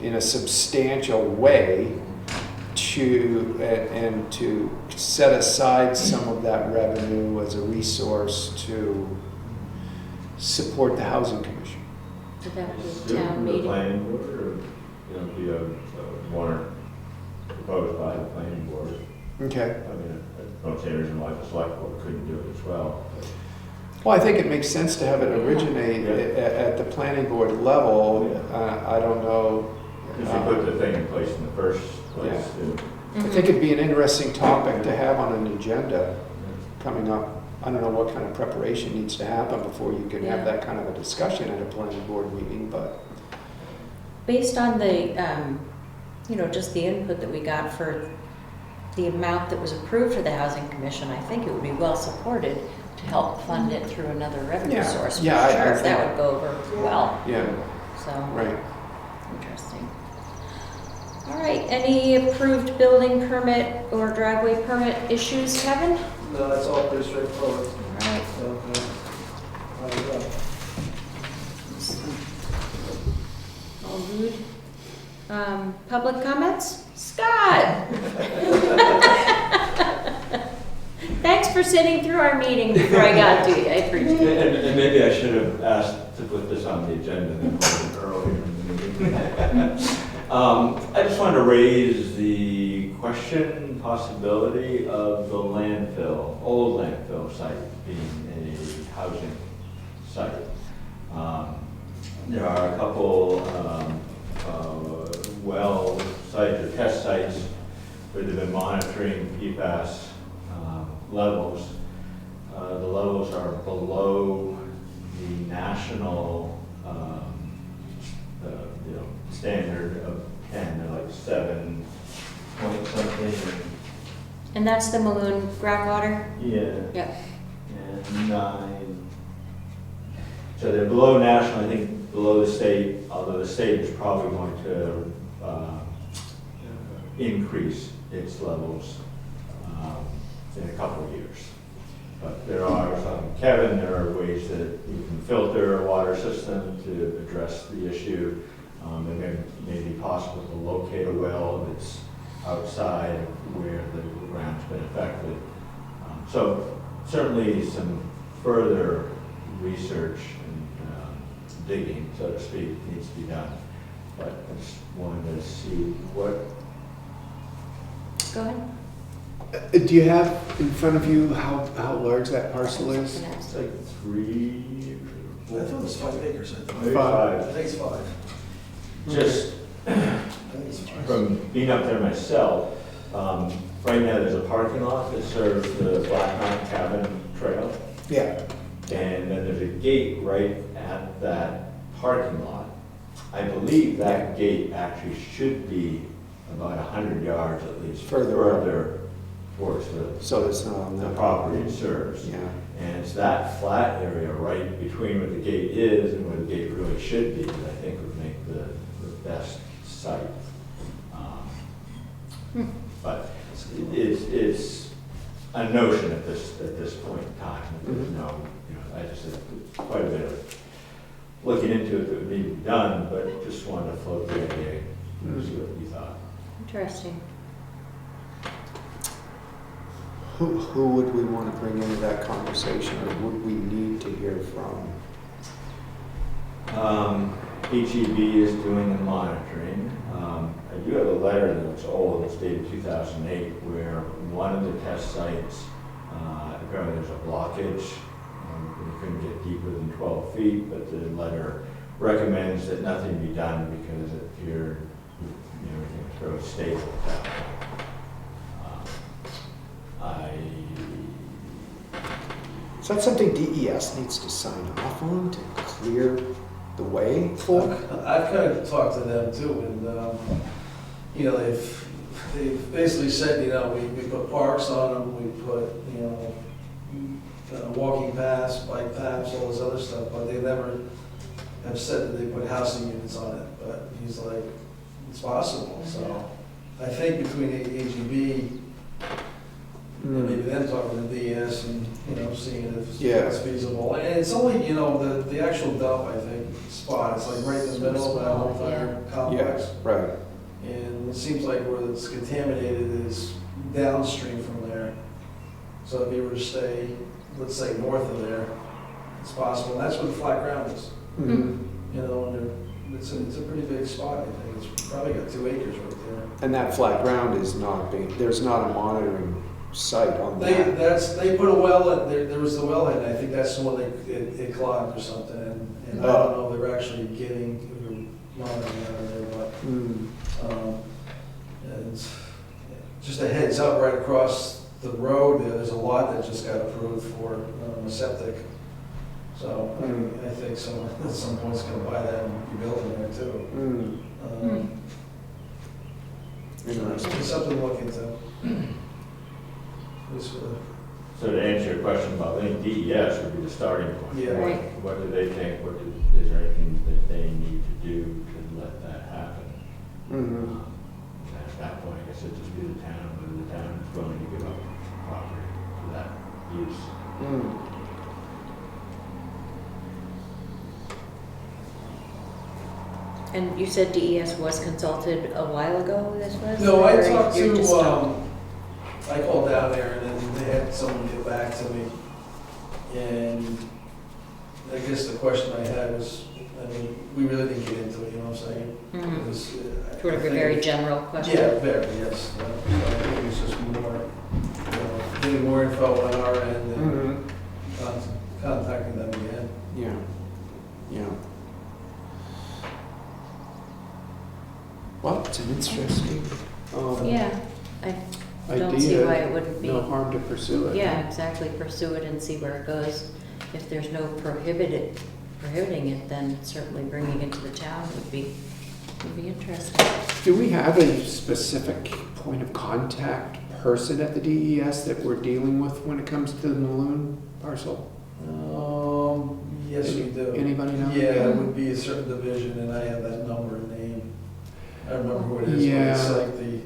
in a substantial way and to set aside some of that revenue as a resource to support the housing commission? Would that be a Assume town the meeting? planning board, or, be a warrant proposed by the planning board. Okay. I mean, I don't see any reason why the select board couldn't do it as well. Well, I think it makes sense to have it originate Yeah. at the planning board level. I don't know. If you put the thing in place in the first place. Yeah. too. I think it'd be an interesting topic to have on an agenda coming up. I don't know what kind of preparation needs to happen before you can Yeah. have that kind of a discussion at a planning board meeting, but. Based on the, just the input that we got for the amount that was approved for the Housing Commission, I think it would be well supported to help fund it through another revenue Yeah. source. For Yeah, I sure, think- that would go over well, Yeah, so. right. Interesting. All right, any approved building permit or driveway permit issues, Kevin? No, that's all pretty straightforward. All right. So, All good. Public comments? Scott! Thanks for sitting through our meeting before I got to you, I appreciate it. And maybe I should have asked to put this on the agenda and put it earlier in the meeting. I just wanted to raise the question, possibility of the landfill, old landfill site being a housing site. There are a couple well sites or test sites where they've been monitoring PFAS levels. The levels are below the national standard of 10, they're like 7 point something. And that's the Maloon groundwater? Yeah. Yep. And 9. So they're below national, I think below the state, although the state is probably going to increase its levels in a couple of years. But there are Kevin, there are ways that you can filter a water system to address the issue. It may be possible to locate a well that's outside where the ground's been affected. So certainly some further research and digging, so to speak, needs to be done. But I just wanted to see what. Go ahead. Do you have in front of you how large that parcel is? It's like 3. I thought it was 5 acres, I thought. Maybe Five. I 5. think it's 5. Just I think it's 5. from being up there myself, right now there's a parking lot that serves the Black Mountain Cabin Trail. Yeah. And then there's a gate right at that parking lot. I believe that gate actually should be about 100 yards at least further towards So it's not on the the property it serves. Yeah. And it's that flat area right between where the gate is and where the gate really should be that I think would make the best site. But it's a notion at this point in time. There's no, I just said quite a bit of looking into it that would need to be done, but just wanted to float the idea and see what you thought. Interesting. Who would we want to bring into that conversation, or would we need to hear from? HEB is doing the monitoring. I do have a letter that's old, it's dated 2008, where one of the test sites, apparently there's a blockage. We couldn't get deeper than 12 feet, but the letter recommends that nothing be done because it appeared, everything was fairly stable at that point. Is that something DES needs to sign off on to clear the way for? I've kind of talked to them too, and, they've basically said, we put parks on them, we put, walking paths, bike paths, all this other stuff, but they never have said that they put housing units on it, but he's like, it's possible, so I think between AGB and maybe them talking to DS and, seeing if it's feasible. And it's only, the actual dump, I think, spot, it's like right in the middle of that whole entire complex. Yeah, right. And it seems like where it's contaminated is downstream from there. So if you were to stay, let's say, north of there, it's possible. And that's where the flat ground is. Mm-hmm. And it's a pretty big spot, I think. It's probably got 2 acres right there. And that flat ground is not there's not a monitoring site on that. They put a well, there was the wellhead, I think that's the one it clogged or something, and I don't know if they're actually monitoring that or there, but, and just a heads up, right across the road there's a lot that just got approved for a septic. So, I mean, I think someone at some point's gonna buy that and be building there too. Interesting. It's something to look into. At least for the- So to answer your question about, I think DES would be the starting point. Yeah. Right. What do they think, is there anything that they need to do to let that happen? Mm-hmm. And at that point, I guess it'd just be the town, whether the town is willing to give up property for that use. And you said DES was consulted a while ago, this was? No, I or talked you're to, just I called down there and then they had someone get back to me. And I guess the question I had was, I mean, we really didn't get into it, you know what I'm saying? Mhm. It was, I Sort of a think- very general question. Yeah, very, yes. So I think it was just more, you know, getting more info on our end and contacting them again. Yeah, yeah. Well, it's an interesting Yeah, I don't see idea. why it wouldn't be. No harm to pursue it. Yeah, exactly, pursue it and see where it goes. If there's no prohibiting it, then certainly bringing it to the town would be interesting. Do we have a specific point of contact person at the DES that we're dealing with when it comes to the Maloon parcel? Yes, we do. Anybody know? Yeah, it would be a certain division and I have that number and name. I don't remember who it is, but it's Yeah. like the,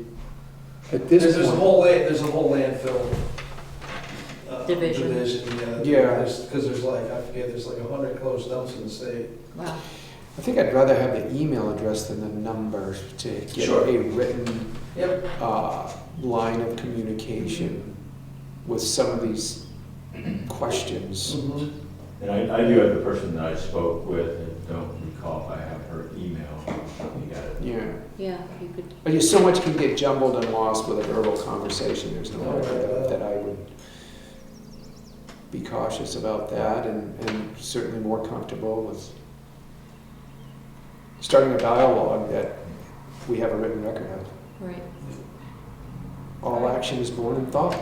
At this there's a point, there's a whole landfill. Division. Yeah. Yeah. Because there's like, I forget, there's like 100 closed dumps in the state. Wow. I think I'd rather have the email address than the number to get Sure. a written Yep. line of communication with some of these questions. Mhm. And I do have the person that I spoke with, and don't recall if I have her email. You got it. Yeah. Yeah, you could, But just so much can get jumbled and lost with a verbal conversation. There's no way that I would be cautious about that and certainly more comfortable with starting a dialogue that we have a written record of. right. All action is born in thought.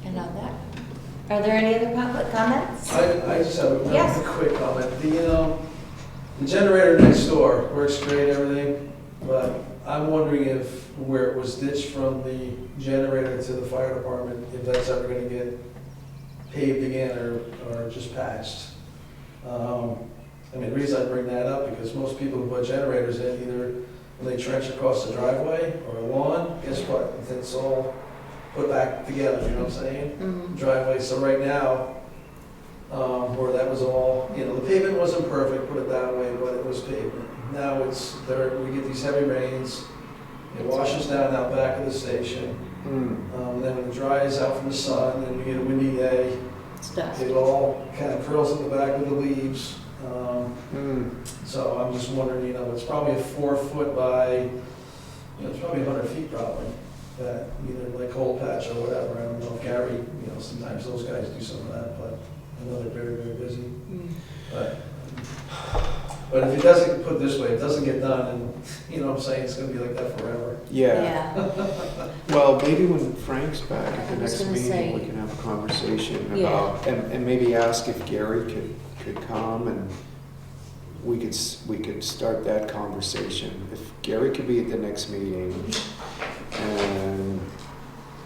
And on that, are there any other public comments? I just have a Yes. quick comment. The generator next door works great, everything, but I'm wondering if where it was ditched from the generator to the fire department, if that's ever gonna get paved again or just patched. I mean, the reason I bring that up, because most people who put generators in, either when they trench across the driveway or a lawn, guess what? It's all put back together, you know what I'm saying? Mhm. Driveway, so right now, where that was all, you know, the pavement wasn't perfect, put it that way, but it was pavement. Now it's, we get these heavy rains, it washes down out back of the station, then when it dries out from the sun, then we get a windy day, It's dust. it all kind of curls in the back with the leaves. So I'm just wondering, you know, it's probably a 4 foot by, you know, it's probably 100 feet probably, that either like cold patch or whatever. I don't know if Gary, you know, sometimes those guys do some of that, but I know they're very, very busy. But if it doesn't, put it this way, if it doesn't get done, and, you know what I'm saying, it's gonna be like that forever. Yeah. Well, maybe when Frank's back at I the was next gonna meeting, say- we can have a conversation Yeah. about, and maybe ask if Gary could come and we could start that conversation. If Gary could be at the next meeting, and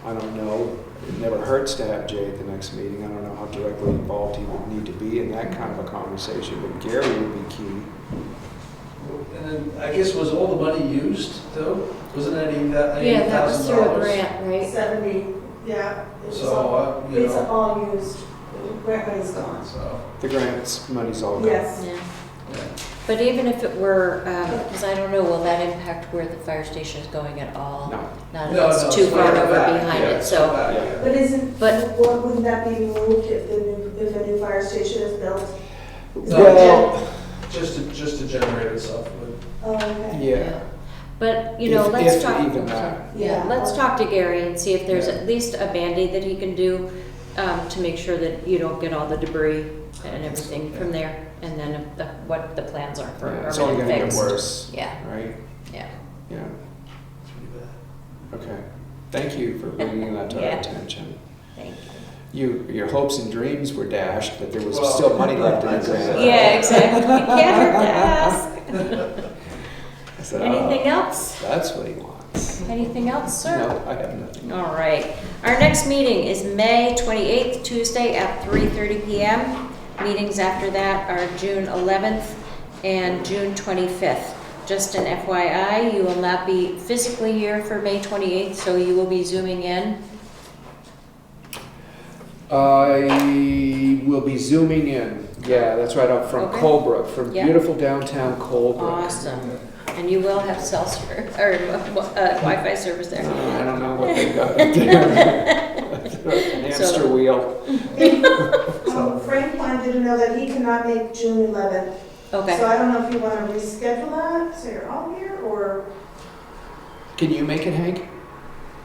I don't know, it never hurts to have Jay at the next meeting. I don't know how directly involved he would need to be in that kind of a conversation, but Gary would be key. And then, I guess, was all the money used too? Wasn't that Yeah, that was through a $80,000? grant, right? 70, yeah. It was So, all- you It's know, all used, the grant money's gone. so, The grants money's all gone. Yes. Yeah. yeah. But even if it were, because I don't know, will that impact where the fire station is going at all? No. Not No, if no, it's too it's far way over back, behind yeah, it, it's so. back, Yeah. yeah. But isn't, But- wouldn't that be removed if a new fire station is built? Well, Just to generate itself, but Oh, okay. yeah. But, you know, If- let's if talk. even that. Yeah, let's talk to Gary and see if there's Yeah. at least a Band-Aid that he can do to make sure that you don't get all the debris and everything from there. And then what the plans are for Yeah, a it's only permanent gonna fix. get worse, Yeah, right? yeah. Yeah. it's pretty bad. Okay. Thank you for bringing that to our Yeah. attention. Thank you. Your hopes and dreams were dashed, but there was Well, still money left in the grant. Yeah, exactly. Can't hurt to ask. I said, Anything "Oh, else? that's what he wants." Anything else, sir? No, I have nothing. All right. Our next meeting is May 28th, Tuesday at 3:30 p.m. Meetings after that are June 11th and June 25th. Just an FYI, you will not be physically here for May 28th, so you will be zooming in. I will be zooming in. Yeah, that's right, up from Okay. Colebrook, from Yeah. beautiful downtown Colebrook. Awesome. And you will have cell service, or Wi-Fi service there. I don't know what they've got up there. Hamster So- wheel. Frank wanted to know that he cannot make June 11th. Okay. So I don't know if you want to reschedule that, so you're all here, or? Can you make it, Hank?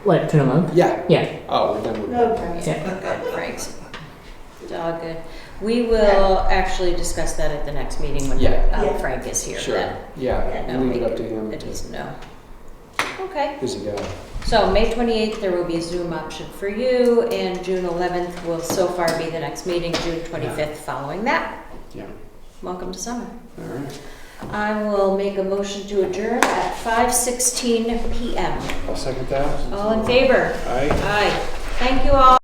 What, to a month? Yeah. Yeah. Oh, well, then we're No. Yeah, good, Frank's. It's all good. We will actually discuss that at the next meeting when Yeah. Yeah. Frank is here. Sure. then. Yeah, no, leave it make up to him. It is no. Okay. Busy guy. So May 28th, there will be a Zoom option for you, and June 11th will so far be the next meeting, June 25th following that. Yeah. Welcome to summer. All right. I will make a motion to adjourn at 5:16 p.m. I'll second that. All in favor? Aye. Aye. Thank you all.